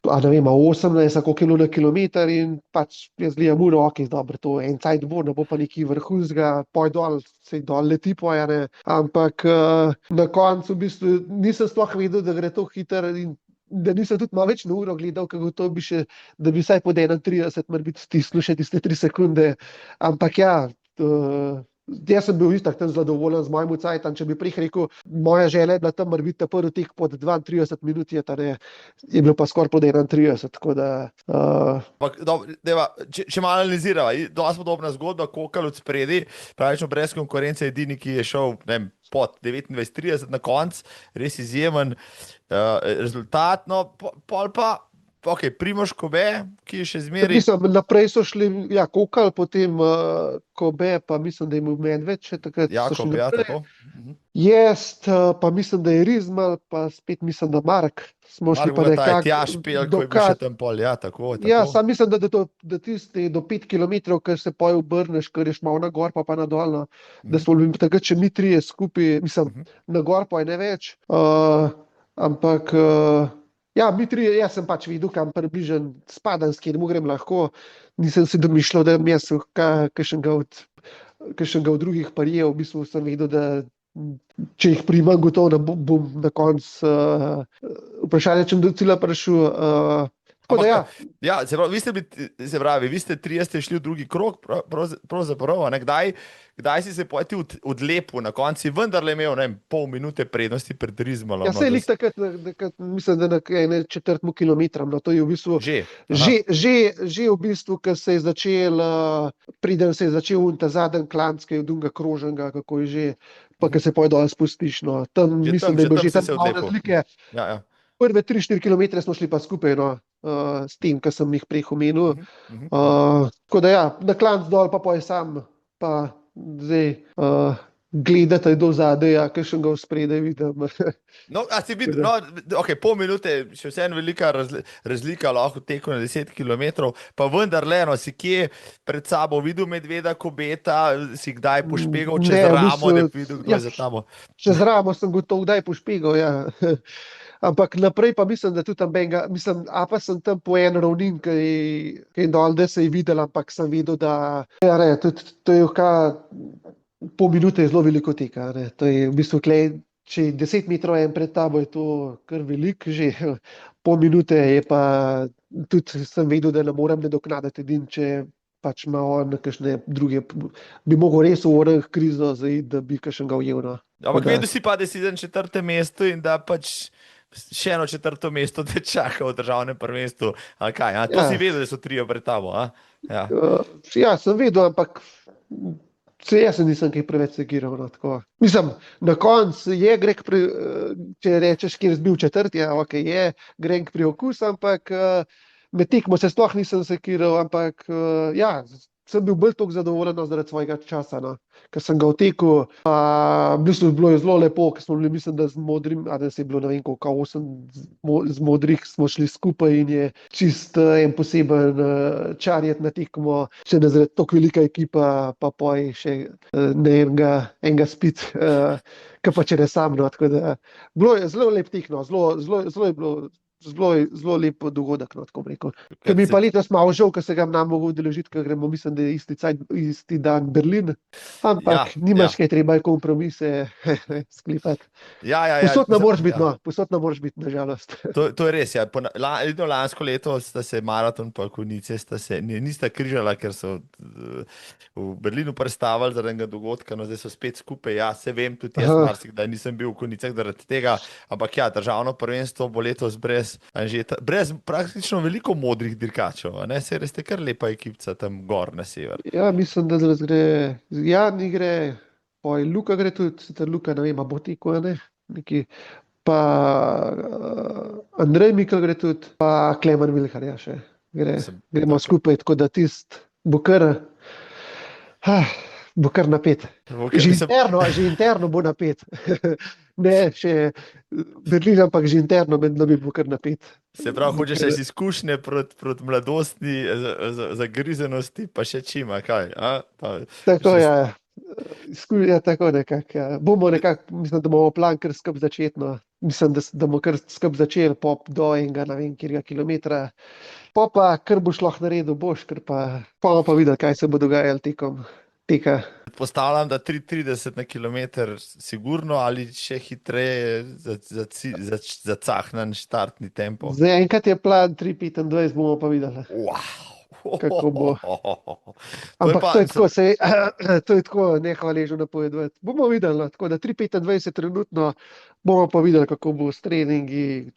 18, koliko je bilo na kilometer in pač jaz gledam uro, ok, dobro, to en cajt bo, ne bo pa neki vrhunskega, poj dol, sej dol leti poja, ne, ampak na koncu v bistvu nisem sploh vedel, da gre to hiter in da nisem tudi malo več na uro gledal, kako to bi še, da bi vsaj pod 31 mar biti stisnil še tiste 3 sekunde, ampak ja, jaz sem bil itak tam zadovoljen z mojim cajtom, če bi prej rekel, moja želja je bila tam biti ta prvi tek pod 32 minut, je bilo pa skoraj pod 31, tako da... Če malo analizirava, dosti podobna zgodba, Kokal od spredi, pravično brez konkurence, edini, ki je šel, ne vem, pod 29-30 na konc, res izjemen rezultat, no, pol pa, ok, Primož Kobe, ki je še zmeri... Mislim, naprej so šli, ja, Kokal, potem Kobe, pa mislim, da je imel Medved, še takrat Ja, so šli Kobe, ja, naprej. tako. Jaz, pa mislim, da je Rizmal, pa spet mislim, da Mark, smo šli Mark pa Bogataj, nekako Tjaž Pelj, ko je bil še tam pol, ja, tako. Ja, sam mislim, da tisti do 5 km, ker se poj obrneš, ker ješ malo na gor, pa na dol, no, da smo bili takrat še mi trije skupaj, mislim, na gor pa je ne več, ampak ja, mi trije, jaz sem pač videl, kam približen spadam, s katerim grem lahko, nisem si domišljal, da mi jaz kakšnega od drugih parijev, v bistvu sem videl, da če jih primam, gotovo ne bom na koncu vprašanje, če bom do cilja prišel. Ampak, ja, se pravi, vi ste trije ste šli v drugi krog, pravzaprav, ne, kdaj si se ti odlepil na konci, vendarle imel, ne vem, pol minute prednosti pred Rizmalom. Ja, sej lik takrat, mislim, da na četrtmu kilometram, no, to je v bistvu že v bistvu, ker se je začel, preden se je začel ta zadnji klanc, ki je od unga kroženga, kako je že, pa ker se poje dol spustiš, no, tam mislim, da je bilo že tam malo razlike. Ja. Prve 3-4 km smo šli pa skupaj, no, s tem, kar sem jih prej omenil. Tako da ja, na klanc dol pa poje sam, pa zdaj gledate do zadaj, ja, kaj še ga v spredaj vidim. No, a si videl, no, ok, pol minute, še vseeno velika razlika lahko teku na 10 km, pa vendarle, no, si kje pred sabo videl medveda, Kobeta, si kdaj pošpegal čez ramo, da bi videl, kdo je za tamo? Čez ramo sem gotovo kdaj pošpegal, ja. Ampak naprej pa mislim, da tudi tam benga, mislim, pa sem tam po en ravnin, ki je dol, da se je videl, ampak sem videl, da ja, ne, tudi, to je pol minute je zelo veliko teka, ne. To je v bistvu, če 10 metrov en pred tabo, je to kar veliko že, pol minute je pa, tudi sem vedel, da ne morem nadoknaditi edin, če pač ima on kakšne druge, bi mogel res v orah krizo zaiti, da bi kakšnega ujel, no. Ampak vedel si pa, da si na 4. mestu in da pač še eno 4. mesto te čaka v državnem prvenstvu, ali kaj, a? To si vedel, da so trije pred tabo, a? Ja. Ja, sem vedel, ampak jaz se nisem kaj preveč sekiral, no, tako. Mislim, na koncu je grek, če rečeš, kjer je bil 4., ja, ok, je grek pri okus, ampak med tekmo se sploh nisem sekiral, ampak ja, sem bil bolj toliko zadovoljen no, zaradi svojega časa, no, ker sem ga v teku. V bistvu bilo je zelo lepo, ker smo bili, mislim, da z modrim, a da se je bilo, ne vem, koliko, 8 z modrih smo šli skupaj in je čist en poseben čar jet na tekmo, še ne zaradi tako velika ekipa, pa poj še ne enega spit, ki pa če ne sam, no, tako da bilo je zelo lep tek, no, zelo je bilo zelo lep dogodek, no, tako bom rekel. Ker mi pa letos malo žal, ker se ga nam mogo udeležiti, ker gremo, mislim, da je isti dan Berlin, ampak nimaš kaj, treba je kompromise sklepati. Posod ne moreš biti, no, posod ne moreš biti, nažalost. To je res, ja. Lansko leto sta se maraton pa Konice nista križala, ker so v Berlinu predstavili zaradi enega dogodka, no zdaj so spet skupaj, ja, se vem, tudi jaz marsikdaj nisem bil v Konicah zaradi tega, ampak ja, državno prvenstvo bo letos brez praktično veliko modrih dirkačev, ne, se res te kar lepa ekipca tam gor na sever. Ja, mislim, da zdaj gre, Jani gre, poj Luka gre tudi, sicer Luka, ne vem, a bo tekel, ne, neki, pa Andrej Mikl gre tudi, pa Klemen Vilhar, ja, še gremo skupaj, tako da bo kar napet. Že interno bo napet. Ne, še Berlin, ampak že interno med nami bo kar napet. Se pravi, hočeš še izkušnje proti mladosti, zagrizenosti, pa še čima, kaj? Tako, ja. Ja, tako nekako. Ja. Bomo nekako, mislim, da bomo plan kar skupaj začeti, no. Mislim, da bomo kar skupaj začeli pop do enega, ne vem, kjerga kilometra. Pa, kar boš lahko naredil, boš, bomo pa videli, kaj se bo dogajalo tekom teka. Postavljam, da 3:30 na kilometer sigurno ali še hitreje za cahnen štartni tempo. Zdaj enkrat je plan 3:25, bomo pa videli. Kako bo. Ampak to je tako nehvaležno napovedovati. Bomo videli, no, tako da 3:25 trenutno, bomo pa videli, kako bo s treningi,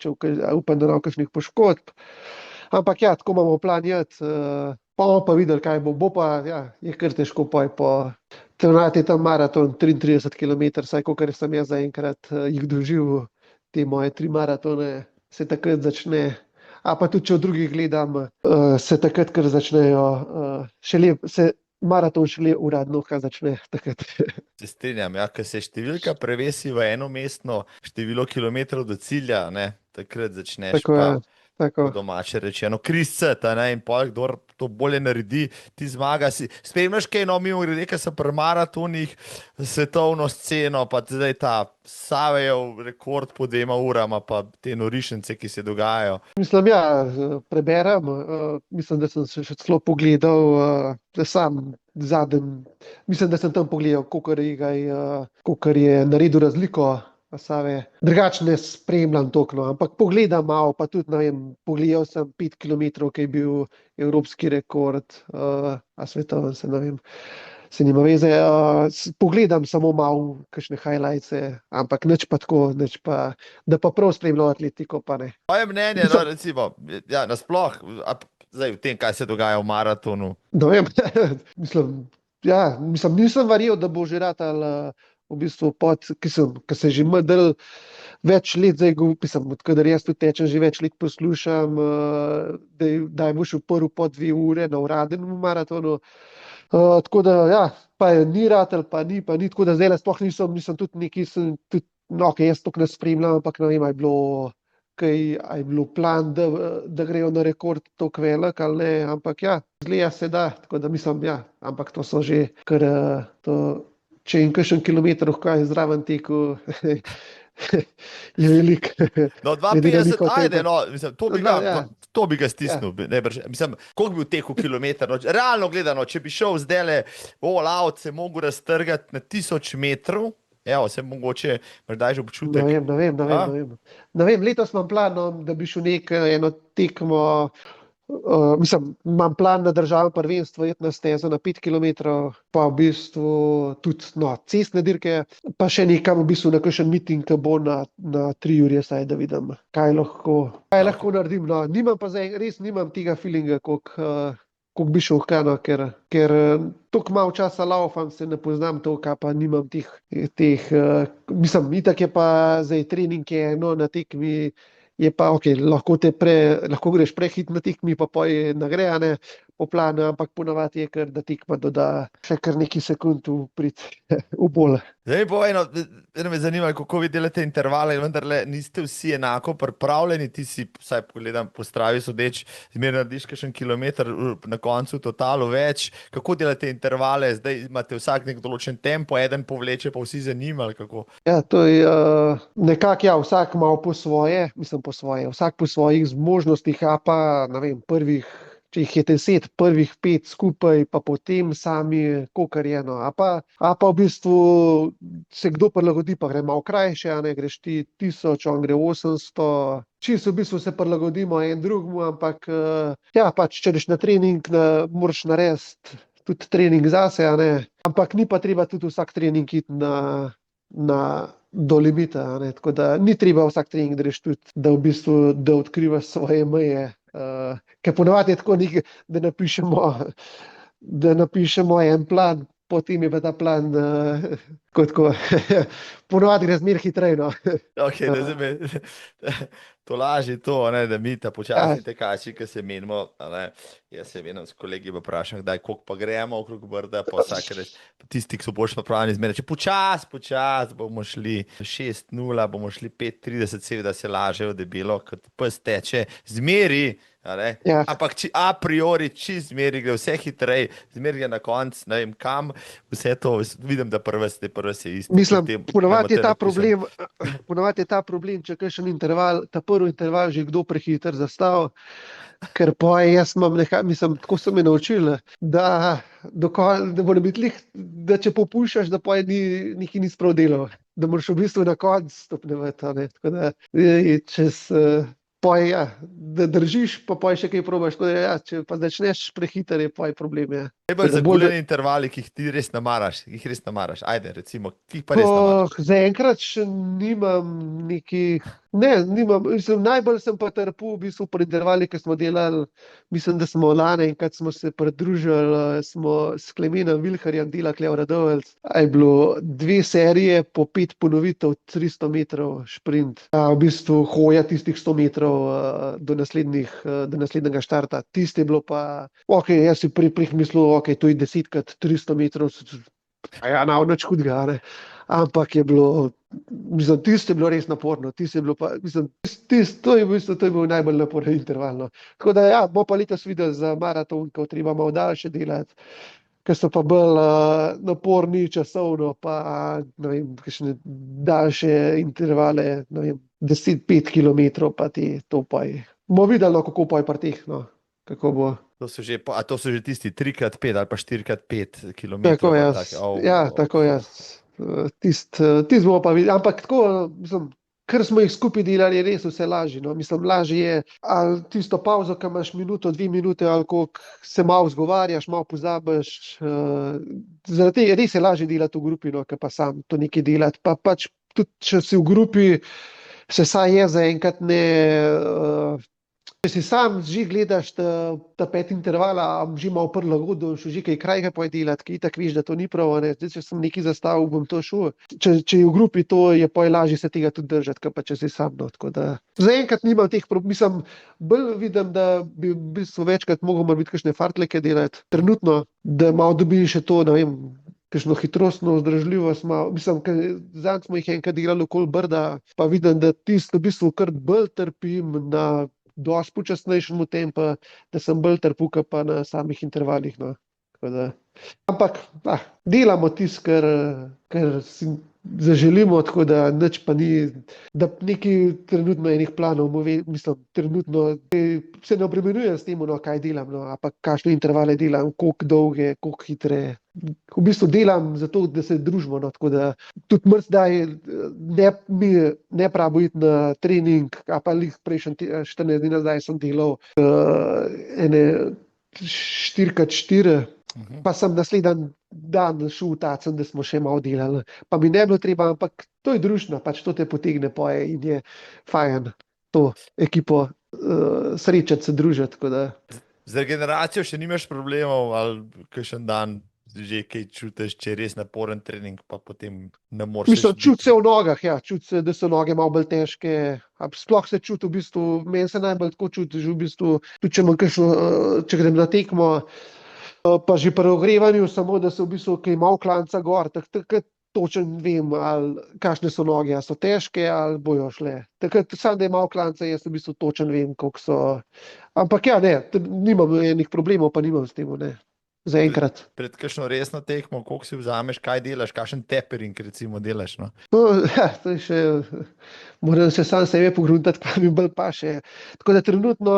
upam, da ne kakšnih poškodb. Ampak ja, tako imamo plan jeti, pa bomo pa videli, kaj bo pa, ja, je kar težko po trenati tam maraton 33 km, saj kakor sem jaz zaenkrat jih doživel, te moje 3 maratone, se takrat začne. A pa tudi, če v drugih gledam, se takrat, ker začnejo, maraton šele uradno, kaj začne takrat. Se strinjam, ja, ker se številka prevesi v enomestno število kilometrov do cilja, ne, takrat začneš tako, pa, tako. domače rečeno, kriscet, ne, in pol, kdor to bolje naredi, ti zmaga. Spremljaš kaj, no, mimo grede, ker so pri maratonih svetovno sceno, pa zdaj ta Savejev rekord po 2 urama, pa te norišnice, ki se dogajajo. Mislim, ja, preberem, mislim, da sem se še celo pogledal, sam zadnjem, mislim, da sem tam pogledal, kolikor je naredil razliko, Save. Drugače ne spremljam toliko, no, ampak pogledam malo, pa tudi, ne vem, pogledal sem 5 km, ki je bil evropski rekord, a svetoven, se ne vem, se nima veze. Pogledam samo malo kakšne highlights, ampak nič pa tako, da pa prav spremljam atletiko, pa ne. Moje mnenje, no, recimo, ja, nasploh, zdaj v tem, kaj se dogaja v maratonu. Ne vem, nisem verjel, da bo že ratal v bistvu ki se že več let zdaj, odkar jaz tudi tečem, že več let poslušam, da je bo šel prvi po 2 ure na uraden maratonu. Tako da, ja, pa je ni ratal, pa ni, tako da zdaj sploh nisem tudi neki, no, ok, jaz toliko ne spremljam, ampak ne vem, a je bilo plan, da grejo na rekord toliko velik ali ne, ampak ja, zgleda se da, tako da mislim, ja, ampak to so že kar če in kakšen kilometer, kaj zraven teku, je velik. No, 52, ajde, no, mislim, to bi ga stisnil. Ja. Mislim, koliko bi v teku kilometer, no, realno gledano, če bi šel zdajle all out, se mogo raztrgati na 1000 metrov, evo, se mogoče, morda že občutek. Ne vem, letos imam plan, no, da bi šel eno tekmo, imam plan na državno prvenstvo iti na stezo na 5 km, pa v bistvu tudi, no, cestne dirke, pa še nekam v bistvu na kakšen miting, ki bo na 3 ure, saj da vidim, kaj lahko naredim, no, nimam pa zdaj, res nimam tega feelinga, koliko bi šel no, ker toliko malo časa laufam, se ne poznam toliko, pa nimam teh, mislim, itak je pa zdaj trening eno na tekmi, je pa ok, lahko greš prehit na tekmi, pa je nagrajane, po planu, ampak ponavadi je kar, da tekma doda še kar nekaj sekund v prid v bolj. Zdaj mi povej, no, me zanima, kako vi delate intervale, vendar niste vsi enako pripravljeni, ti si, vsaj pogledam po stravi sodeč, zmeraj narediš kakšen kilometer, na koncu totalu več. Kako delate intervale, zdaj imate vsak nek določen tempo, eden povleče, pa vsi zanima, ali kako? Ja, to je nekako, ja, vsak malo po svoje, mislim po svoje, vsak po svojih zmožnostih, a pa, ne vem, če jih je 10, prvih 5 skupaj, pa potem sami, kolikor je, no. A pa v bistvu se kdo prilagodi, pa gre malo krajše, a ne, greš ti 1000, on gre 800. Čisto v bistvu se prilagodimo en drugemu, ampak ja, pač, če greš na trening, moraš narediti tudi trening zase, a ne. Ampak ni pa treba tudi vsak trening iti do limita, a ne. Tako da ni treba vsak trening, da greš tudi, da v bistvu, da odkrivaš svoje meje. Ker ponavadi je tako nekaj, da napišemo en plan, potem je pa ta plan tako, ponavadi gre zmeraj hitreje, no. Okay, da zdaj to laži to, ne, da mi ta počasni tekači, ki se menimo, jaz se vedno s kolegi vprašam, kdaj, koliko pa gremo okrog Brda, pa vsake reč, tisti, ki so boljši napravljeni, zmeraj reče, počas bomo šli 6:0, bomo šli 5:30, seveda se lažejo debelo, kot pes teče, zmeri, Ja. ampak a priori čist zmeri gre vse hitreje, zmeri gre na konc, ne vem kam, vse to, vidim, da prve se isto. Mislim, ponavadi je ta problem, če kakšen interval, ta prvi interval že kdo prehiter zastavi, ker jaz imam mislim, tako so me naučili, da mora biti da če popuščaš, da nekaj nisi prav delal, da moraš v bistvu na koncu stopnjevati, ne, tako da da držiš, pa še kaj probaš, tako da ja, če pa začneš prehiter, je problem, ja. Najbolj zaguljeni intervali, ki jih ti res namaraš, ajde, recimo, ki jih pa res namaraš. Zaenkrat še nimam mislim, najbolj sem pa trpel v bistvu pri intervalih, ki smo delali, mislim, da smo lani, enkrat smo se pridružili, smo s Klemenom Vilharjem delali Klev Radovec, je bilo 2 serije po 5 ponovitev, 300 metrov šprint, v bistvu hoja tistih 100 metrov do naslednjega štarta. Tisto je bilo pa, jaz si prej mislil, to je 10x 300 metrov, nič hudega, ne. Ampak je bilo, mislim, tisto je bilo res naporno, tisto je bilo pa, mislim, to je bil najbolj naporen interval, no. Tako da ja, bo pa letos videli za maraton, ko treba malo daljše delati, ker so pa bolj naporni časovno, pa ne vem, kakšne daljše intervale, ne vem, 10-5 kilometrov, pa to pa je. Bomo videli, no, kako pa je pri teh, no, kako bo. To so že tisti 3x5 ali pa 4x5 kilometrov. Tako jaz, ja, tako jaz. Tisti bomo pa videli, ampak tako, mislim, ker smo jih skupaj delali, je res vse lažje, no, mislim, lažje je, ali tisto pauzo, ki imaš minuto, 2 minute, ali koliko se malo zgovarjaš, malo pozabiš, zaradi tega res je lažje delati v grupi, no, ker pa sam to nekaj delati, pa pač tudi, če si v grupi, se saj je zaenkrat ne, če si sam že gledaš ta 5 intervala, že malo prilagodiš, že kaj krajega poje delati, ki itak veš, da to ni prav, ne, zdaj, če sem nekaj zastavil, bom to šel. Če je v grupi, to je poje lažje se tega tudi držati, kot pa če si sam, no, tako da. Zaenkrat nimam teh mislim, bolj vidim, da bi v bistvu večkrat mogel biti kakšne fartleke delati, trenutno, da malo dobim še to, ne vem, kakšno hitrostno vzdržljivost, mislim, ker zadnjič smo jih enkrat delali okoli Brda, pa vidim, da tisto v bistvu kar bolj trpim na dosti počasnejšemu tempu, da sem bolj trpel, kot pa na samih intervalih, no. Tako da. Ampak, delamo tisto, kar si zaželimo, tako da nič pa ni, da nekaj trenutno enih planov, mislim, trenutno se ne obremenjujem s tem, no, kaj delam, no, ampak kakšne intervale delam, koliko dolge, koliko hitre. V bistvu delam zato, da se družimo, no, tako da tudi mrzdaj ne prabo iti na trening, a pa prejšnji 14 dni nazaj sem delal ene 4x4, pa sem naslednji dan šel v Tacen, da smo še malo delali, pa mi ne bilo treba, ampak to je družina, pač to te potegne poje in je fajn to ekipo srečati, se družiti, tako da. Z regeneracijo še nimaš problemov ali kakšen dan že kaj čutiš, če je res naporen trening, pa potem ne moreš. Mislim, čuti se v nogah, ja, čuti se, da so noge malo bolj težke. Sploh se čuti v bistvu, meni se najbolj tako čuti, že v bistvu, tudi če imam kakšno, če grem na tekmo, pa že pri ogrevanju, samo da se v bistvu kaj malo klanca gor, takrat točen vem, kakšne so noge, ali so težke, ali bojo šle. Takrat sam, da je malo klanca, jaz v bistvu točen vem, koliko so. Ampak ja, ne, nimam enih problemov, pa nimam s tem, ne. Zaenkrat. Pred kakšno resno tekmo, koliko si vzameš, kaj delaš, kakšen tapering recimo delaš, no? Ja, to je še, moram se sam sebe pogruntati, pa mi bolj paše. Tako da trenutno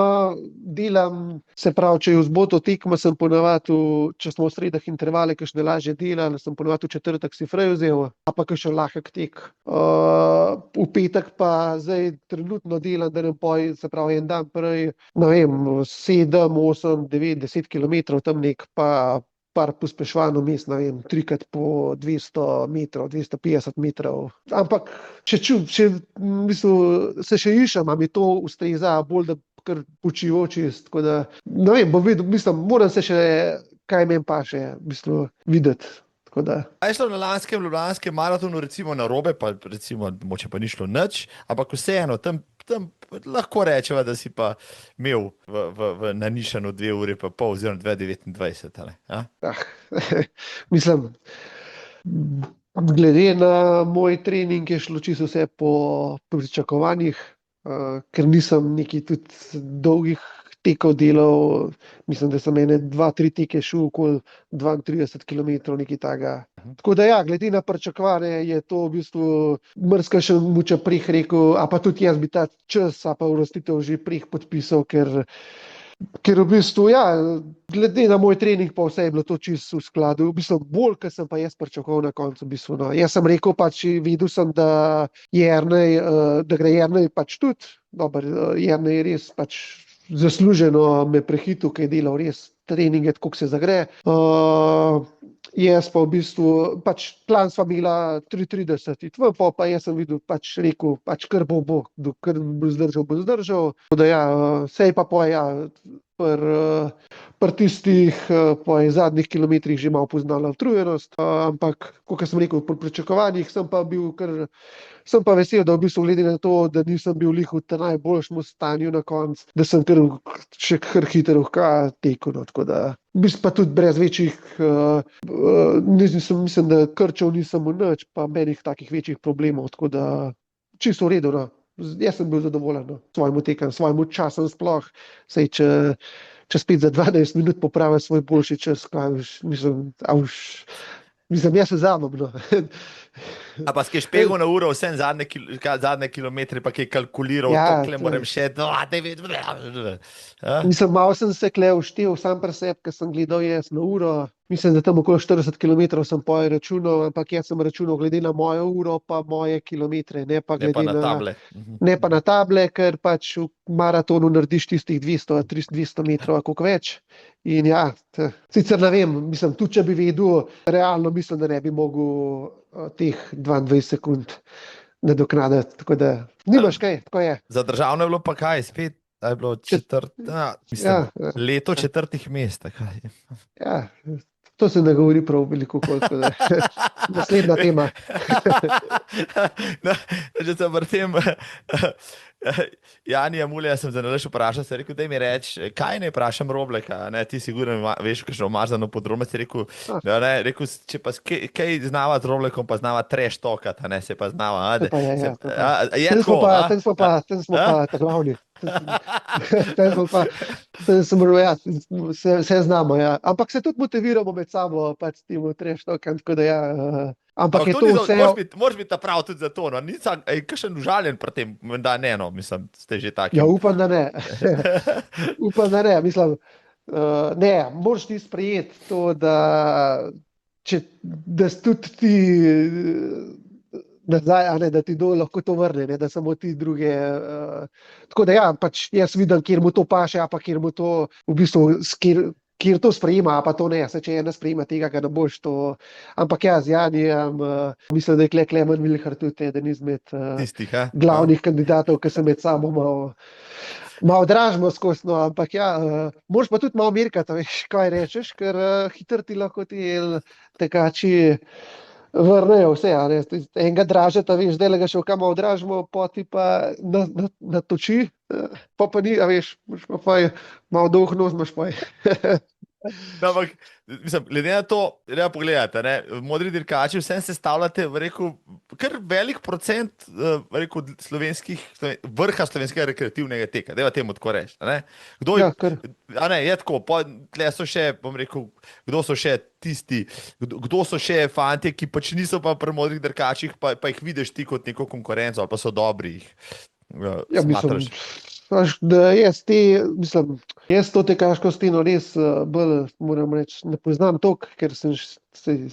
delam, se pravi, če je v zboto tekma, sem ponavadi, če smo v sredah intervale, kakšne lažje delali, sem ponavadi v četrtek si frej vzel, a pa kakšen lahek tek. V petek pa zdaj trenutno delam, da ne poj, se pravi, en dan prej, ne vem, 7, 8, 9, 10 kilometrov tam nek, pa par pospeševanj vmes, ne vem, 3x po 200 metrov, 250 metrov. Ampak, če v bistvu se še išem, a mi to ustreza bolj, da kar počivo čist, tako da, ne vem, bom videl, mislim, moram se še, kaj meni paše, v bistvu, videti. A je šlo na lanskem ljubljanskem maratonu recimo na robe, pa recimo, moče pa ni šlo nič, ampak vseeno, tam lahko rečeva, da si pa imel na Nišanu 2 ure pa pol oziroma 2:29, ali? Mislim, glede na moj trening je šlo čisto vse po pričakovanjih, ker nisem neki tudi dolgih tekov delal, mislim, da sem ene 2-3 teke šel okoli 32 km, nekaj takega. Tako da ja, glede na pričakovanje je to v bistvu marsikaj muča prih rekel, a pa tudi jaz bi ta čas, a pa uvrstitev že prih podpisal, ker v bistvu, ja, glede na moj trening pa vse je bilo to čisto v skladu, v bistvu bolj, kar sem pa jaz pričakoval na koncu, v bistvu, no. Jaz sem rekel pač, videl sem, da gre Jernej pač tudi, dobro, Jernej je res pač zasluženo me prehitil, kaj je delal res treninge, koliko se zagre. Jaz pa v bistvu, pač plan sva bila 3:30, pa jaz sem videl, pač rekel, pač kar bo, kar bo zdržal. Tako da ja, sej pa ja, pri tistih zadnjih kilometrih že malo poznala utrujenost, ampak, kot sem rekel, pri pričakovanjih sem pa vesel, da v bistvu glede na to, da nisem bil glih v tem najboljšem stanju na koncu, da sem še kar hitro tekel, no, tako da, v bistvu pa tudi brez večjih, mislim, da krčev nisem v nič, pa menih takih večjih problemov, tako da, čisto v redu, no. Jaz sem bil zadovoljen, no, svojim tekom, svojim časom sploh, sej če spet za 12 minut popravim svoj boljši čas, mislim, jaz se zamem, no. A pa si špegel na uro vsem zadnje kilometre, pa kaj kalkuliral, ja, tokle moram še, Mislim, malo sem se vštel sam pri sebi, ker sem gledal jaz na uro, mislim, da tam okoli 40 km sem računal, ampak jaz sem računal glede na mojo uro, pa moje kilometre, ne pa glede na table. Ne pa na table, ker pač v maratonu narediš tistih 200 metrov, koliko več. In ja, sicer ne vem, mislim, tudi če bi vedel, realno mislim, da ne bi mogel teh 22 sekund nadoknaditi, tako da nimaš kaj, tako je. Za državno je bilo pa kaj, spet, da je bilo leto 4. mest, kaj. Ja, to se ne govori prav veliko, koliko da. Naslednja tema. Že sem pri tem, Janija Mulja sem za nalaš vprašal, se je rekel, daj mi reči, kaj ne vprašam Robleka, ne, ti sigurno veš, kakšno umazano podrobnost, je rekel, rekel, če pa kaj znava z Roblekom, pa znava trash talkati, ne, se pa znava. Ten smo pa ta glavni. Se znamo, ja. Ampak se tudi motiviramo med sabo, pač s tem trash talkom, tako da ja. Ampak je to vse. Moraš biti prav tudi za to, no. Nisem, kakšen užaljen pri tem, da ne, no, mislim, ste že taki. Ja, upam, da ne. Upam, da ne, mislim, ne, moraš ti sprejeti to, da tudi ti nazaj, a ne, da ti lahko to vrne, ne, da samo ti druge, tako da ja, pač jaz vidim, kjer mu to paše, a pa kjer mu to v bistvu, kjer to sprejema, a pa to ne, če ena sprejema tega, ga ne boš to, ampak ja, z Janijem, mislim, da je Klemen Vilhar tudi eden izmed glavnih kandidatov, ki se med sabo malo malo dražimo skozi, no, ampak ja, moraš pa tudi malo merkati, a veš, kaj rečeš, ker hitro ti lahko ti tekači vrnejo vse, a ne, enega dražeta, veš, zdaj ga še v kam malo dražimo, poti pa natoči, pa ni, a veš, moraš pa faj, malo dolg nos imaš faj. No, ampak, mislim, glede na to, treba pogledati, ne, modri dirkači, vsem sestavljate, rekel, kar velik procent, rekel, vrha slovenskega rekreativnega teka, dajva temu tako reči, ne. Kdo je, Ja, kar. a ne, je tako, tle so še, bom rekel, kdo so še tisti, kdo so še fantje, ki pač niso pa pri modrih dirkačih, pa jih vidiš ti kot neko konkurenco, ali pa so dobri, Ja, mislim, smatraš. da mislim, jaz to tekaško steno res bolj, moram reči, ne poznam toliko, ker se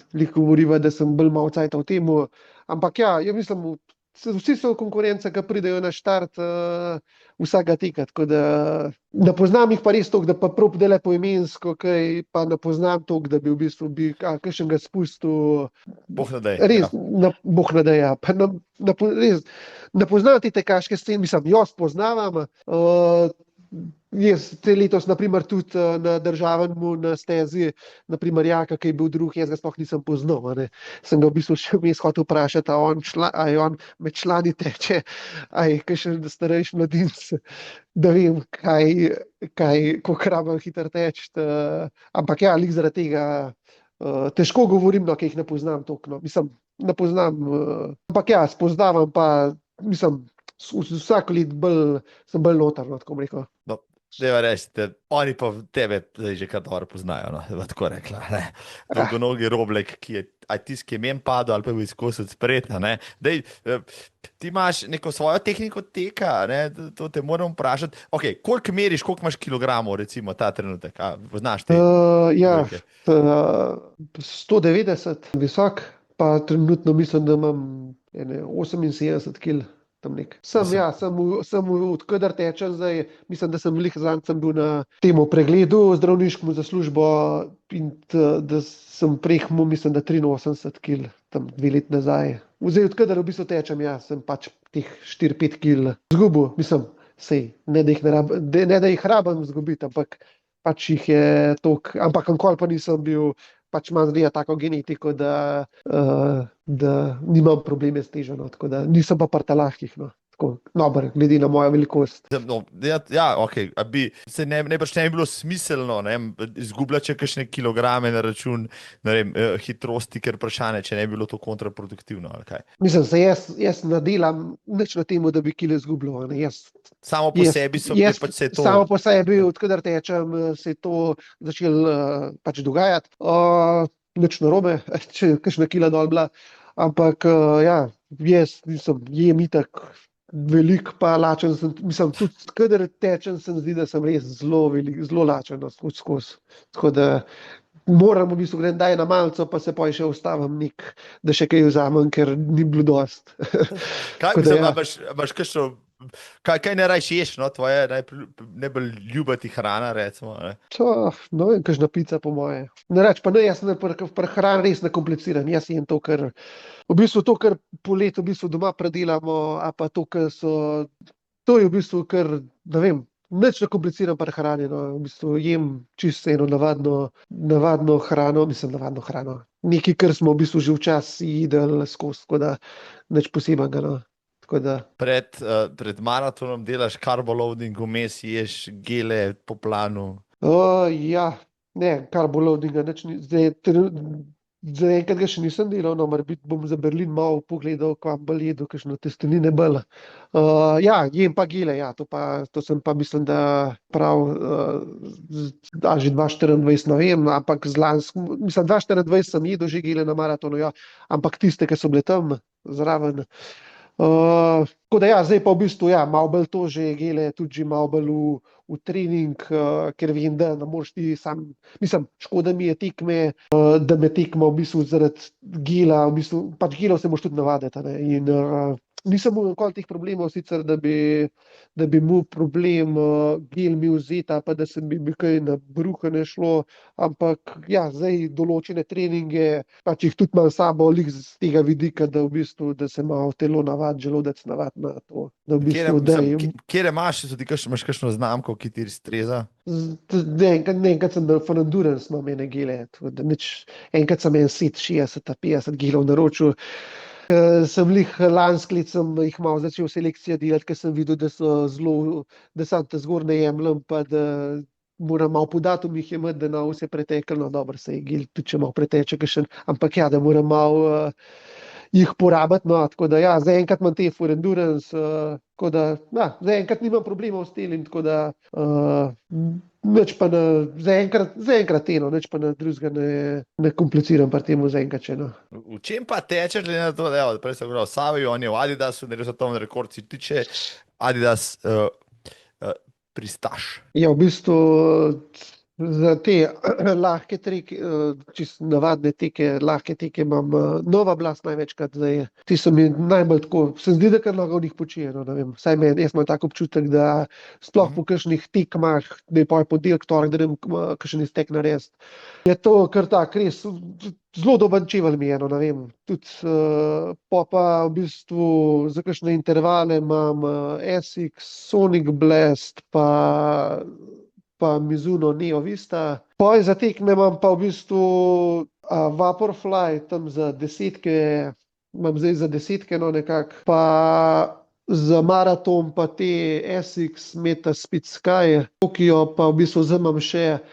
veliko govoriva, da sem bolj malo cajta v temu, ampak ja, jaz mislim, vsi so konkurence, ki pridejo na štart vsakega teka, tako da ne poznam jih pa res toliko, da pa prav dele poimensko, kaj pa ne poznam toliko, da bi v bistvu kakšnega spustil. Bog ne daj. Res, Ja. Bog ne da, ja. Pa res, ne poznam te tekaške scene, mislim, jaz poznavam. Jaz te letos, naprimer, tudi na državnem na stezi, naprimer, Jaka, ki je bil drugi, jaz ga sploh nisem poznal. A ne. Sem ga v bistvu še vmes hotel vprašati, a je on med člani teče, a je kakšen starejši mladinec, da vem, koliko rabim hitro teči. Ampak ja, lik zaradi tega težko govorim, no, ker jih ne poznam toliko. No. Mislim, ne poznam, ampak ja, spoznavam pa, mislim, vsako let sem bolj noter, no, tako bom rekel. No, deva reči, oni pa tebe zdaj že kar dobro poznajo, no, da tako rekla, ne. Dolgonogi Roblek, ki je, tisti, ki je meni padel, ali pa je bil izkosen spred, ne. Dej, ti imaš neko svojo tehniko teka, ne, to te moram vprašati. Ok, koliko meriš, koliko imaš kilogramov, recimo, ta trenutek, poznaš te Ja, številke? 190 visok, pa trenutno mislim, da imam 78 kg. Odkudar tečem zdaj, mislim, da sem zadnjič bil na temu pregledu zdravniškemu za službo in da sem prehmo, mislim, da 83 kg, tam 2 leti nazaj. Zdaj, odkudar v bistvu tečem, ja, sem pač teh 4-5 kg zgubil, mislim, sej, ne da jih rabim zgubiti, ampak pač jih je toliko, ampak nikoli pa nisem bil, pač imam zdaj tako genetiko, da nimam probleme s težo, no, tako da nisem pa pri talahkih, no, tako dober, glede na mojo velikost. No, ja, ok, se ne bi bilo smiselno, ne vem, izgubljati še kakšne kilograme na račun, ne vem, hitrosti, ker vprašanje, če ne bi bilo to kontraproduktivno, ali kaj. Mislim, jaz ne delam nič na temu, da bi kile izgubljal, ne, Samo po sebi pač se je to. Samo po sebi, odkudar tečem, se je to začelo pač dogajati. Nič narobe, če je kakšna kila dol bila, ampak ja, jaz nisem, jem itak veliko, pa lačen sem, mislim, tudi kadar tečem, se mi zdi, da sem res zelo lačen, no, skozi. Tako da moram v bistvu grem daj na malco, pa se pa še ustavim da še kaj vzamem, ker ni bilo dost. Kaj, Tako da, mislim, ja. imaš kakšno, kaj ne rajš ješ, no, tvoje najbolj ljubati hrana, recimo, ne? Ne vem, kakšna pica po moje. Ne reč, pa ne, jaz pri hrani res ne kompliciram. Jaz jem to, kar po letu v bistvu doma predelamo, a pa to, to je v bistvu kar, ne vem, nič ne kompliciram pri hrani, no. V bistvu jem čisto eno navadno hrano, navadno hrano. Nekaj, kar smo v bistvu že včasih jedli skozi, tako da nič posebnega, no. Tako da. Pred maratonom delaš carboloading, vmes ješ gele po planu. Ja, ne, carboloadinga nič ni. Zdaj enkrat ga še nisem delal, no, morebiti bom za Berlin malo pogledal, kam bolj jedu, kakšno testenine bolj. Ja, jem pa gele, ja, to sem pa mislim, da prav, že 2024 ne vem, ampak mislim, 2024 sem jedel že gele na maratonu, ja, ampak tiste, ki so bile tam zraven. Tako da ja, zdaj pa v bistvu ja, malo bolj to že gele, tudi že malo bolj v trening, ker vem, da ne moreš ti sam, mislim, škoda mi je tekme, da me tekmo v bistvu zaradi gela, v bistvu, pač gela se moraš tudi navaditi, ne, in nisem imel nikoli teh problemov, sicer da bi mu problem gel mi vzeti, pa da se bi kaj na bruha ne šlo, ampak ja, zdaj določene treninge, pač jih tudi imam s sabo, lih z tega vidika, da v bistvu, da se malo telo navadi, želodec navadi na to, da v bistvu, da je. Kje imaš, tudi imaš kakšno znamko, ki ti streza? Enkrat sem na Endurance imel ene gele, tako da enkrat sem en set 60-50 gilov naročil. Sem lansko leto sem jih malo začel selekcijo delati, ker sem videl, da so zelo, da sam te zgor ne jemljem, pa da moram malo po datumih imeti, da na vse preteklo, no dobro, se je gel, tudi če malo preteče, ampak ja, da moram malo jih porabiti, no, tako da ja, zaenkrat imam te for Endurance, tako da, ja, zaenkrat nimam problemov s telim, tako da nič pa zaenkrat eno, nič pa na drugega ne kompliciram pri temu zaenkrat še, no. V čem pa tečeš, glede na to, da je, prej sem govoril, Savi, on je v Adidasu, ne svetovni rekord si tiče, Adidas pristaš. Ja, v bistvu za te lahke trike, čisto navadne teke, lahke teke imam Nova Blast največkrat zdaj. Ti so mi najbolj tako, se zdi, da kar lahko v njih počijem, ne vem, vsaj jaz imam tak občutek, da sploh po kakšnih tekmah, da je ponedeljek, torek, da idem kakšen iztek narediti. Je to kar tak, res, zelo dober čevelj mi je, no, ne vem, tudi pa v bistvu za kakšne intervale imam Essex, Sonic Blast, pa Mizuno Neo Vista. Poj za tekme imam pa v bistvu Vaporfly, tam za desetke, imam zdaj za desetke, no nekako, pa za maraton pa te Essex, Meta Speed Sky, Tokio, pa v bistvu zdaj imam še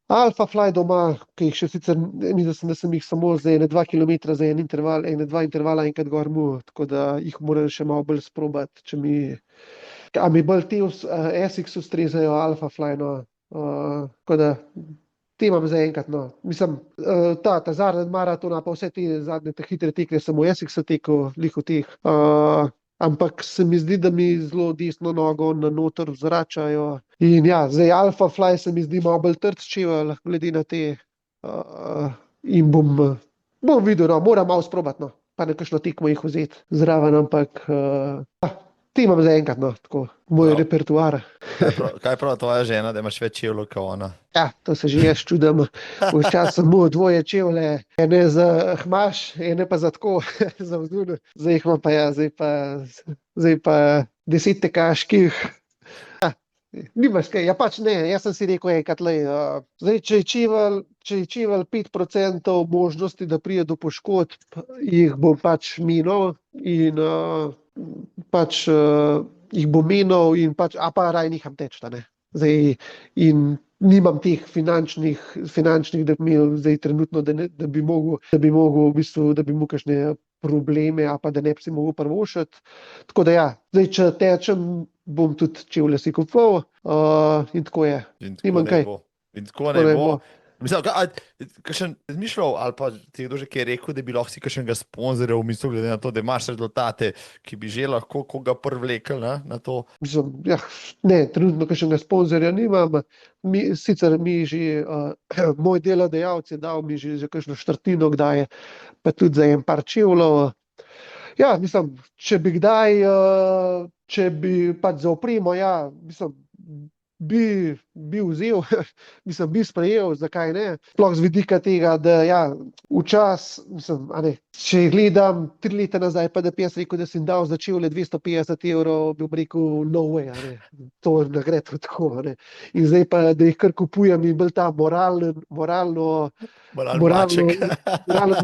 Alphafly doma, ki jih še sicer, mislim, da sem jih samo za 2 kilometra, za dva intervala enkrat gor mu, tako da jih moram še malo bolj sprobati, a mi bolj te Essex ustrezajo, Alphafly, no, tako da te imam zaenkrat, no. Mislim, ta zadnji maratona, pa vse te zadnje te hitre tekle sem v Essexu tekel, v teh, ampak se mi zdi, da mi zelo desno nogo na noter vzračajo. In ja, zdaj Alphafly se mi zdi malo bolj trd čevelj, glede na te, in bom videl, no, moram malo sprobati, no, pa na kakšno tekmo jih vzeti zraven, ampak te imam zaenkrat, no, tako, moj repertoar. Kaj prav tvoja žena, da imaš več čevljev kot ona? Ja, to se že jaz čudim. Včasih sem imel dvoje čevlje, ene za hmaš, ene pa za tako, za vzdur. Zdaj imam pa ja, zdaj pa 10 tekaških. Ja, nimaš kaj, ja pač ne, jaz sem si rekel enkrat, zdaj, če je čevelj 5% možnosti, da pride do poškodb, jih bom pač minil in pač jih bom menil in pač, a pa raj neham teči, ne. Zdaj, in nimam teh finančnih, da bi imel zdaj trenutno, da bi mogel v bistvu, da bi imel kakšne probleme, a pa da ne bi si mogel privoščiti. Tako da ja, zdaj, če tečem, bom tudi čevlje si kupoval, in tako je. Nimam kaj. In tako ne bo. Mislim, kakšen razmišljal, ali pa ti je kdo že kaj rekel, da bi lahko si kakšnega sponzorja v mislu, glede na to, da imaš rezultate, ki bi že lahko koga privlekel na to? Mislim, ja, ne, trenutno kakšnega sponzorja nimam. Sicer mi že, moj delodajalec je dal mi že kakšno štartnino, kdaj je, pa tudi za en par čevljev. Ja, mislim, če bi kdaj, če bi pač za opremo, ja, mislim, bi vzel, mislim, bi sprejel, zakaj ne. Sploh z vidika tega, da ja, mislim, a ne, če gledam 3 leta nazaj, pa da bi jaz rekel, da sem dal za čevlje 250 €, bi rekel, no way, a ne. To ne gre tako, a ne. In zdaj pa, da jih kar kupujem in bolj ta moralno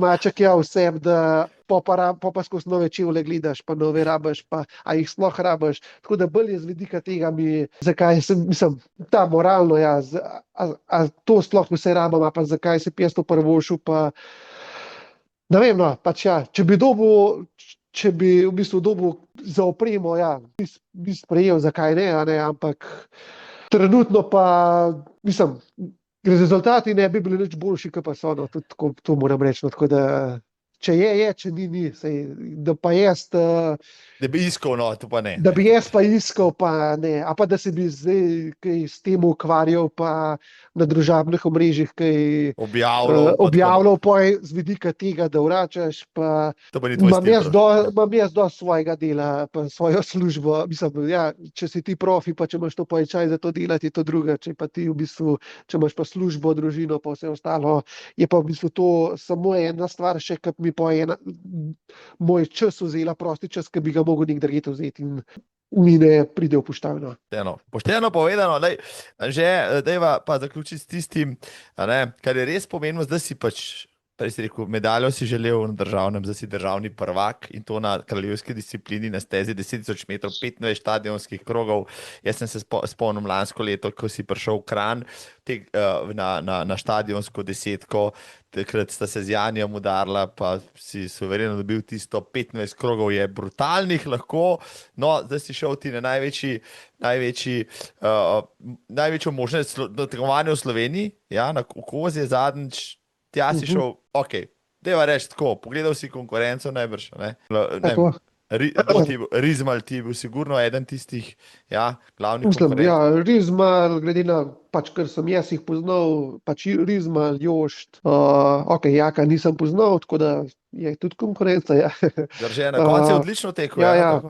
maček, ja, vsem, da pa skozi nove čevlje gledaš, pa nove rabiš, pa a jih sploh rabiš. Tako da bolj je z vidika tega zakaj sem, mislim, ta moralno, ja, a to sploh vse rabim, a pa zakaj se jaz to privoščil, pa ne vem, no, pač ja, če bi v bistvu dobil za opremo, ja, bi sprejel, zakaj ne, a ne, ampak trenutno pa, mislim, rezultati ne bi bili nič boljši, kot pa so, no, tudi to moram reči, no, tako da če je, če ni, sej, da pa jaz. Da bi iskal, no, to pa ne. Da bi jaz pa iskal, pa ne, a pa da se bi zdaj kaj s tem ukvarjal, pa na družabnih omrežjih kaj objavljal, poj z vidika tega, da vračaš. To pa ni tvoj stil. Imam jaz do svojega dela, pa svojo službo. Mislim, ja, če si ti profi, pa če imaš to čas za to delati, je to druga. Če pa ti v bistvu, če imaš pa službo, družino, pa vse ostalo, je pa v bistvu to samo ena stvar, še kot mi pa moj čas vzela, prosti čas, ki bi ga mogel nekdo vzeti in mi ne pride upoštevno. Pošteno povedano, že dajva pa zaključiti s tistim, kar je res pomembno, da si pač, prej si rekel, medaljo si želel na državnem, zdaj si državni prvak in to na kraljevski disciplini na stezi 10.000 metrov, 15 stadionskih krogov. Jaz sem se spomnil lansko leto, ko si prišel v Kranj na stadionsko desetko, takrat sta se z Janijem udarila, pa si suvereno dobil tisto 15 krogov, je brutalnih lahko, no, zdaj si šel ti na največjo možnost tekmovanja v Sloveniji, ja, na Kozje zadnjič, tja si šel, ok, deva reči tako, pogledal si konkurenco najbrž, ne? Rizmal ti je bil sigurno eden tistih, ja, glavnih konkurentov. Ja, Rizmal, glede na pač, kar sem jaz jih poznal, pač Rizmal, Jošt, ok, Jaka nisem poznal, tako da je tudi konkurenca, ja. Drže, na koncu je odlično tekel. Ja.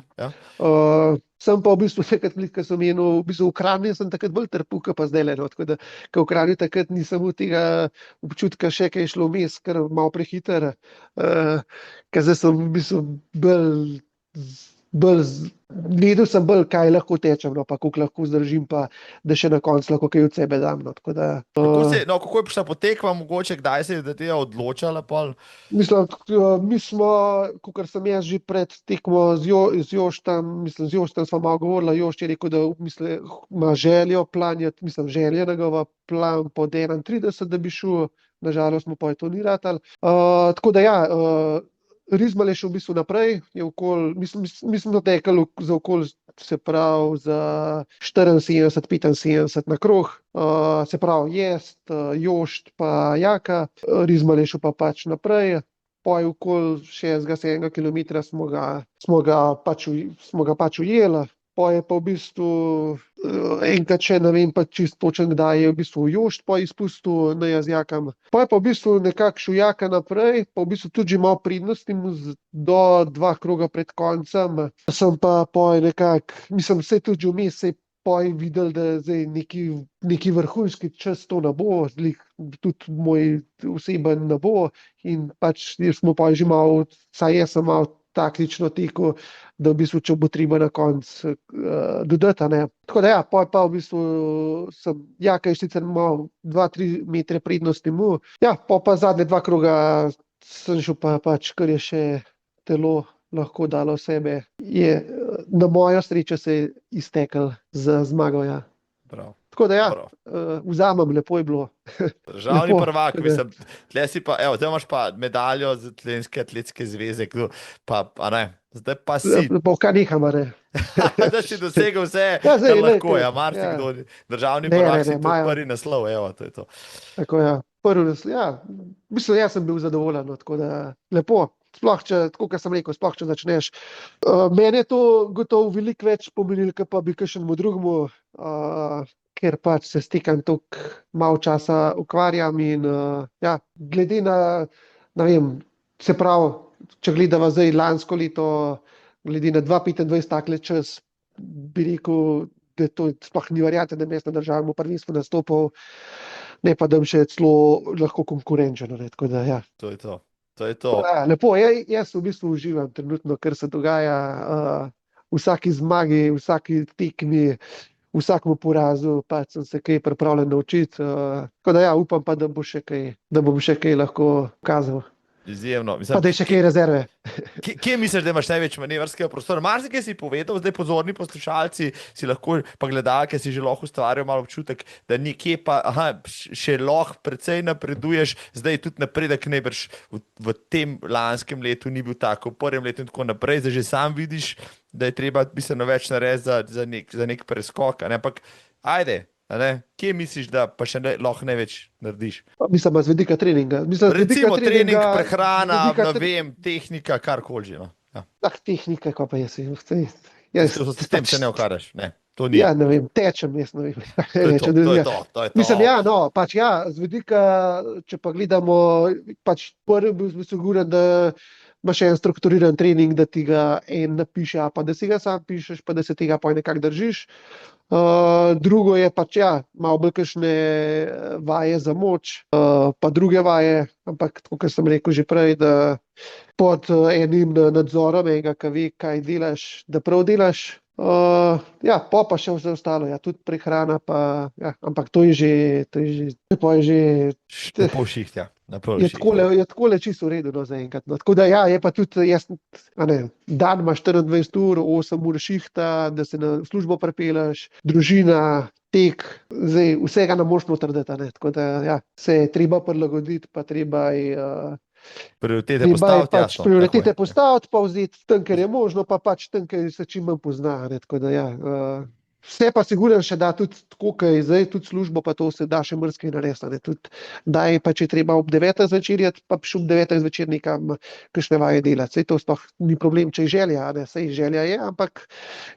Sem pa v bistvu takrat, ko sem menil, v bistvu v Kranju sem takrat bolj trpel, pa zdaj le, tako da, ko v Kranju takrat nisem v tega občutka še kaj šlo vmes, kar malo prehiter, ker zdaj sem v bistvu gledal sem bolj, kaj lahko tečem, no, pa koliko lahko zdržim, pa da še na koncu lahko kaj od sebe dam, no, tako da. Kako je prišla potekva, mogoče, kdaj se je da te odločala pol? Mislim, mi smo, kakor sem jaz že pred tekmo z Joštem smo malo govorili, Jošt je rekel, da ima željo planjati, želja njegova plan pod 31, da bi šel, nažalost mu pa je to ni ratalo. Tako da ja, Rizmal je šel v bistvu naprej, mislim, da tekel za okoli, se pravi, za 74, 75 na krog, se pravi, Jošt pa Jaka, Rizmal je šel pa pač naprej, poj okoli 60-70 kilometra smo ga pač ujeli, poj je pa v bistvu enkrat še, ne vem pa čisto točno kdaj je v bistvu Jošt pa izpustil na Jakom. Poj je pa v bistvu nekako šel Jaka naprej, pa v bistvu tudi že malo prednosti do 2 kroga pred koncem. Sem pa poj nekako, se tudi vmes se poj videl, da zdaj neki vrhunski čas to ne bo, tudi moj oseben ne bo in pač smo pa že malo, saj jaz sem malo taktično tekel, da v bistvu, če bo treba na koncu dodati, ne. Tako da ja, pa v bistvu Jaka je sicer malo 2-3 metre prednosti mu, ja, pa zadnje 2 kroga sem šel pa pač, kar je še telo lahko dalo sebe, je na mojo srečo se je iztekel z zmago, ja. Prav. Tako da ja, vzamem, lepo je bilo. Državni prvak, mislim, tle si pa, zdaj imaš pa medaljo z Slovenske atletske zveze, a ne, zdaj pa si. Pa kar neham, ne. Da si dosegel vse, kar lahko, marsikdo, državni prvak si tudi prvi naslov, to je to. Tako ja, prvi naslov, ja, mislim, jaz sem bil zadovoljen, tako da lepo. Sploh, tako kot sem rekel, sploh, če začneš. Meni je to gotovo veliko več pomenilo, kot pa bi kakšnemu drugemu, ker pač se s tekem toliko malo časa ukvarjam in ja, glede na, ne vem, se pravi, če gledava zdaj lansko leto, glede na 2025 takle čas, bi rekel, da to sploh ni variante, da bi jaz na državnem prvenstvu nastopil, ne pa da bi še celo lahko konkurenčen, tako da ja. To je to. To je to. Ja, lepo, jaz v bistvu uživam trenutno, kar se dogaja, vsaki zmagi, vsaki tekmi, vsakemu porazu, pač sem se kaj pripravljen naučiti, tako da ja, upam pa, da bom še kaj lahko pokazal. Izjemno. Pa da je še kaj rezerve. Kje misliš, da imaš največ manevrskega prostora? Marsikaj si povedal, zdaj pozorni poslušalci si lahko, pa gledalke si že lahko ustvarijo malo občutek, da nekje pa, še lahko precej napreduješ, zdaj tudi napredek najbrž v tem lanskem letu ni bil tako, v prvem letu in tako naprej, zdaj že sam vidiš, da je treba bistveno več narediti za nek preskok, ampak ajde, A ne? Kje misliš, da pa še lahko največ narediš? Mislim, z vidika treninga. Mislim, z vidika Recimo trening, treninga, z prehrana, vidika ne vem, tehnika, karkoli že. No. Ja. tehnika, ko pa jaz, jaz S tem se ne ukvarjaš, ne. To ni. ja, ne vem, tečem, jaz ne vem, To je to, rečem, to je ja. to, to je to. Mislim, ja, no, pač ja, z vidika, če pa gledamo, pač prvi bil siguren, da imaš en strukturiran trening, da ti ga en napiše, a pa da si ga sam pišeš, pa da se tega poj nekako držiš. Drugo je pač, ja, malo bolj kakšne vaje za moč, pa druge vaje, ampak tako, kot sem rekel že prej, da pod enim nadzorom enega, ki ve, kaj delaš, da prav delaš. Ja, pa še vse ostalo, ja, tudi prehrana, pa, ja, ampak to je že, Na pol šiht, ja. Na pol je šiht. takole čisto v redu, no, zaenkrat. No. Tako da, ja, je pa tudi, jaz, a ne, dan imaš 24 ur, 8 ur šihta, da se na službo prepeleš, družina, tek, zdaj vsega ne moš noter dati, a ne. Tako da, ja, se je treba prilagoditi, pa treba je, Prioritete treba je postaviti, pač jasno. prioritete tako je. postaviti, pa vzeti tam, ker je možno, pa pač tam, ker se čim manj pozna, ne. Tako da, ja, vse pa sigurno še da tudi tako, kot je zdaj, tudi službo, pa to se da še marsikaj narediti, ne. Tudi, daj pa če treba ob 9. zvečer iti, pa še ob 9. zvečer nekam kakšne vaje delati. Sej to sploh ni problem, če je želja, ne. Sej želja je, ampak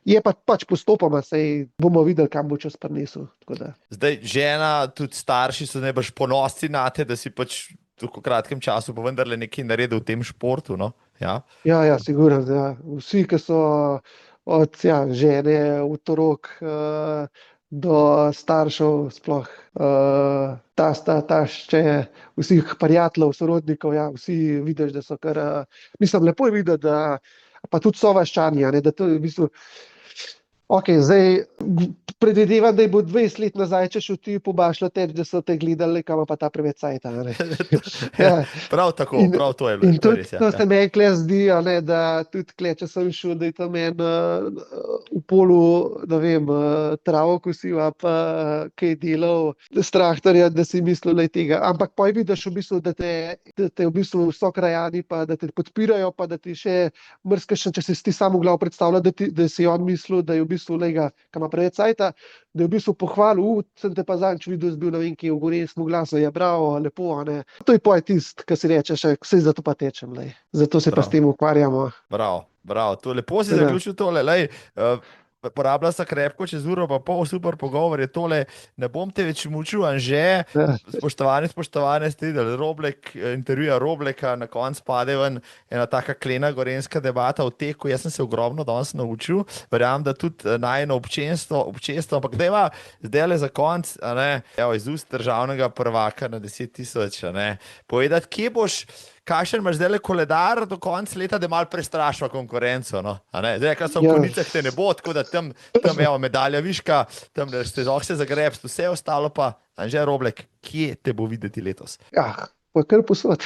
je pa pač postopoma, sej bomo videli, kam bo čas prinesel. Tako da. Zdaj, žena, tudi starši so najbrž ponosni na te, da si pač v tako kratkem času pa vendarle nekaj naredil v tem športu, no? Ja. Ja, sigurno, ja. Vsi, ki so od ja, žene, otrok, do staršev, sploh tasta, tašče, vseh prijateljev, sorodnikov, ja, vsi vidiš, da so kar, mislim, lepo je videti, da pa tudi sovaščani, a ne, da to je v bistvu, ok, zdaj predvidevam, da je bo 20 let nazaj, če šel ti po bašlo teč, da so te gledali, kam pa ta preveč cajta, a ne. Ja. Prav tako, In- prav to je bilo. In To je tudi res, ja. to se meni kle zdi, a ne, da tudi kle, če sem šel, da je tam en v polu, ne vem, travo kosil, a pa kaj delal s traktorja, da si mislil, da je tega. Ampak poj vidiš v bistvu, da te v bistvu so krajani, pa da te podpirajo, pa da ti še mrskešen, če si ti sam v glavu predstavlja, da si on mislil, da je v bistvu lega, kam ima preveč cajta, da je v bistvu pohvalil, sem te pa zadnjič videl, zbil na vem, ki je v Gorenskem glasu, je bravo, lepo, a ne. To je poj tist, ki si reče, vse zato pa tečem, lej. Zato se pa Prav. s tem ukvarjamo. Bravo, bravo. To lepo si Seveda. zaključil tole. Lej, porabila sta krepko čez uro, pa pol super pogovor je tole. Ne bom te več mučil, Anže. Ja. Spoštovane ste videli, Roblek, intervjuja Robleka, na koncu pade ven ena taka klena gorenjska debata o teku. Jaz sem se ogromno danes naučil, verjamem, da tudi najino občinstvo, ampak dajva zdaj le za konc, a ne, evo, iz ust državnega prvaka na 10.000, a ne, povedati, kje boš, kakšen imaš zdaj le koledar do konca leta, da malo prestrašva konkurenco, no, a ne, zdaj, kaj so v Ja. konicah, te ne bo, tako da tam evo, medalja viška, tam da ste lahko se zagrebst, vse ostalo pa, Anže Roblek, kje te bo videti letos? Ja, pa kar posod.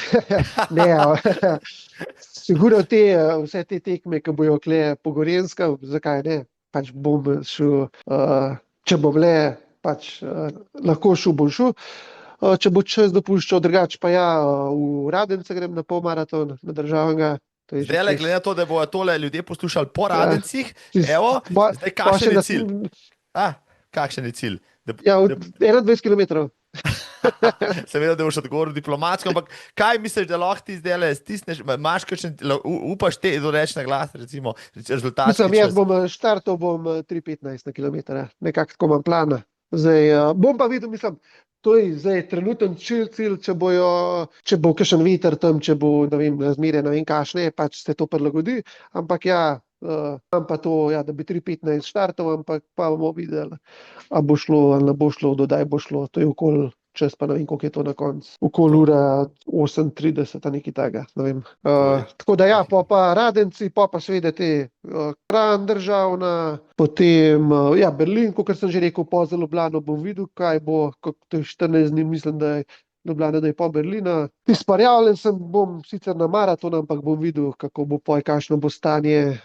Ne, sigurno vse te tekme, ki bojo kle po Gorenskem, zakaj ne? Pač bom šel, če bom le, pač lahko šel, bom šel. Če bo čas dopuščal, drugače pa ja, v Radence grem na polmaraton, na državnega. To je že Zdaj, le, čez- glede na to, da bojo tole ljudje poslušali po radencih, čez- evo, pa- zdaj pa še kakšen je na- cilj? Kakšen je cilj? Ja, 21 km. Seveda, da boš odgovoril diplomatsko, ampak kaj misliš, da lahko ti zdaj le stisneš, imaš kakšen, upaš te reči na glas, recimo, rezultat? Mislim, jaz bom štartal 3:15 na kilometra, nekako tako imam plana. Zdaj, bom pa videl, mislim, to je zdaj trenuten cilj, če bo kakšen veter tam, če bo, ne vem, razmere, ne vem kakšne, pač se to prilagodi, ampak ja, imam pa to, ja, da bi 3:15 štartal, ampak pa bomo videli, a bo šlo ali ne bo šlo, dodaj bo šlo, to je okoli čas, pa ne vem, koliko je to na koncu. Okoli ura 8:30, a nekaj takega, ne vem. Tako da ja, pa Radenci, pa seveda te Kranj državna, potem ja, Berlin, kot sem že rekel, po za Ljubljano bom videl, kaj bo, to je 14 dni, mislim, da je Ljubljana, da je po Berlina. Izparjavljen sem, bom sicer na maraton, ampak bom videl, kako bo poj, kakšno bo stanje,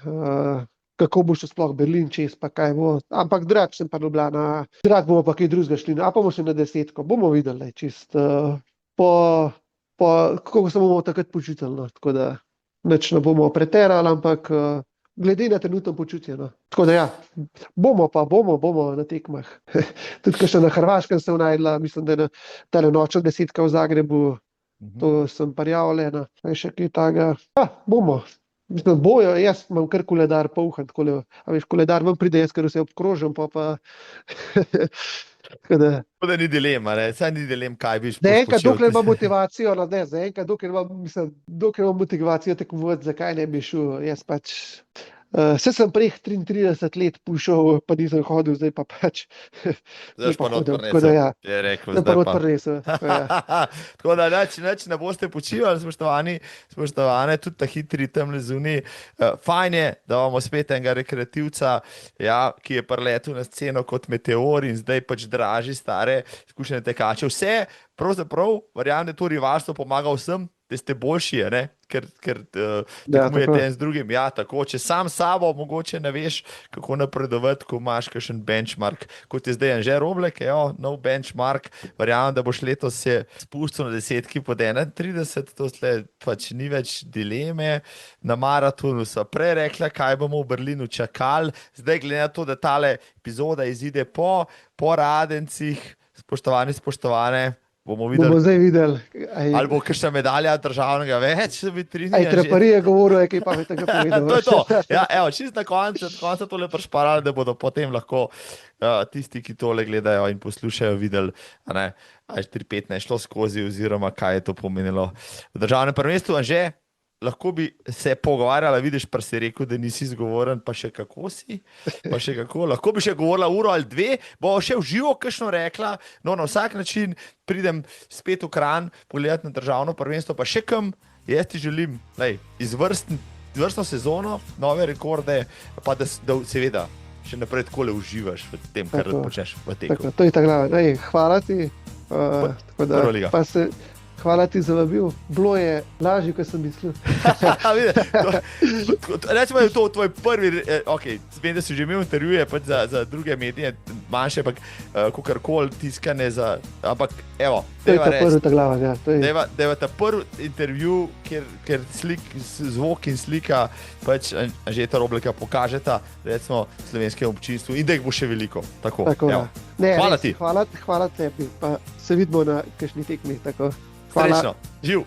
kako bo še sploh Berlin čez, pa kaj bo. Ampak drugače sem pa Ljubljana, drugače bomo pa kaj drugega šli, a pa bomo še na 10, bomo videli, čist kako se bomo takrat počutili, no. Tako da nič ne bomo preterali, ampak glede na trenutno počutje. No. Tako da ja, bomo na tekmah. Tudi ko še na Hrvaškem se vnajdla, mislim, da je tale nočna desetka v Zagrebu, to sem parjavljena, še kaj takega. Ja, bomo. Mislim, bojo, jaz imam kar koledar polhan, a veš, koledar vam pride, jaz kar vse obkrožim, pa tako da. Tako da ni dilema, ne? Saj ni dilem, kaj biš Zaenkrat, počel. dokler imam motivacijo, no ne, zaenkrat, dokler imam motivacijo tekmovati, zakaj ne bi šel, jaz pač. Saj sem prej 33 let pušal, pa nisem hodil, zdaj pa pač. Zdaj pa not tako da prinesel, ja. je rekel, Zdaj pa not prinesel. Tako da nič ne boste počivali, spoštovane, tudi ta hitri temni zunaj. Fajn je, da imamo spet enega rekreativca, ja, ki je preletel na sceno kot meteor in zdaj pač draži stare izkušene tekače. Vse, pravzaprav, verjamem, da to rivalstvo pomaga vsem, da ste boljši, ne? Ker tekmujete en z drugim. Ja, tako, če sam sabo mogoče ne veš, kako napredovati, ko imaš kakšen benchmark, kot je zdaj Anže Roblek, nov benchmark, verjamem, da boš letos se spustil na desetki pod 31, to pač ni več dileme. Na maratonu so prej rekla, kaj bomo v Berlinu čakali, zdaj glede na to, da tale epizoda izide po Radencih, spoštovane, bomo zdaj videli. Ali bo kakšna medalja državnega več v vitrini. Treparije govoril, kaj pa mi tega povedal. To je to. Ja, evo, čist na koncu tole prišparali, da bodo potem lahko tisti, ki tole gledajo in poslušajo, videli, a ne, 4-15 šlo skozi oziroma kaj je to pomenilo v državnem prvenstvu. Anže, lahko bi se pogovarjala, vidiš, pa si rekel, da nisi zgovoren, pa še kako si, pa še kako. Lahko bi še govorila uro ali dve, bo še v živo kakšno rekla, no na vsak način pridem spet v Kranj, pogledati na državno prvenstvo, pa še kam, jaz ti želim, izvrstno sezono, nove rekorde, pa da seveda še naprej takole uživaš v tem, kar počneš v teku. To je tako, hvala ti, hvala ti za vabil. Bilo je lažje, kot sem mislil. Recimo, da je to tvoj prvi, vem, da si že imel intervjuje pač za druge medije, manjše, kakorkoli tiskane, ampak evo. To je ta prvi ta glava, ja. Deva ta prvi intervju, ker zvok in slika pač Anžeta Robleka pokažeta, recimo, slovenskemu občinstvu in da jih bo še veliko. Tako, ja. Hvala ti. Hvala tebi, pa se vidimo na kakšni tekmi, tako. Srečno, živ!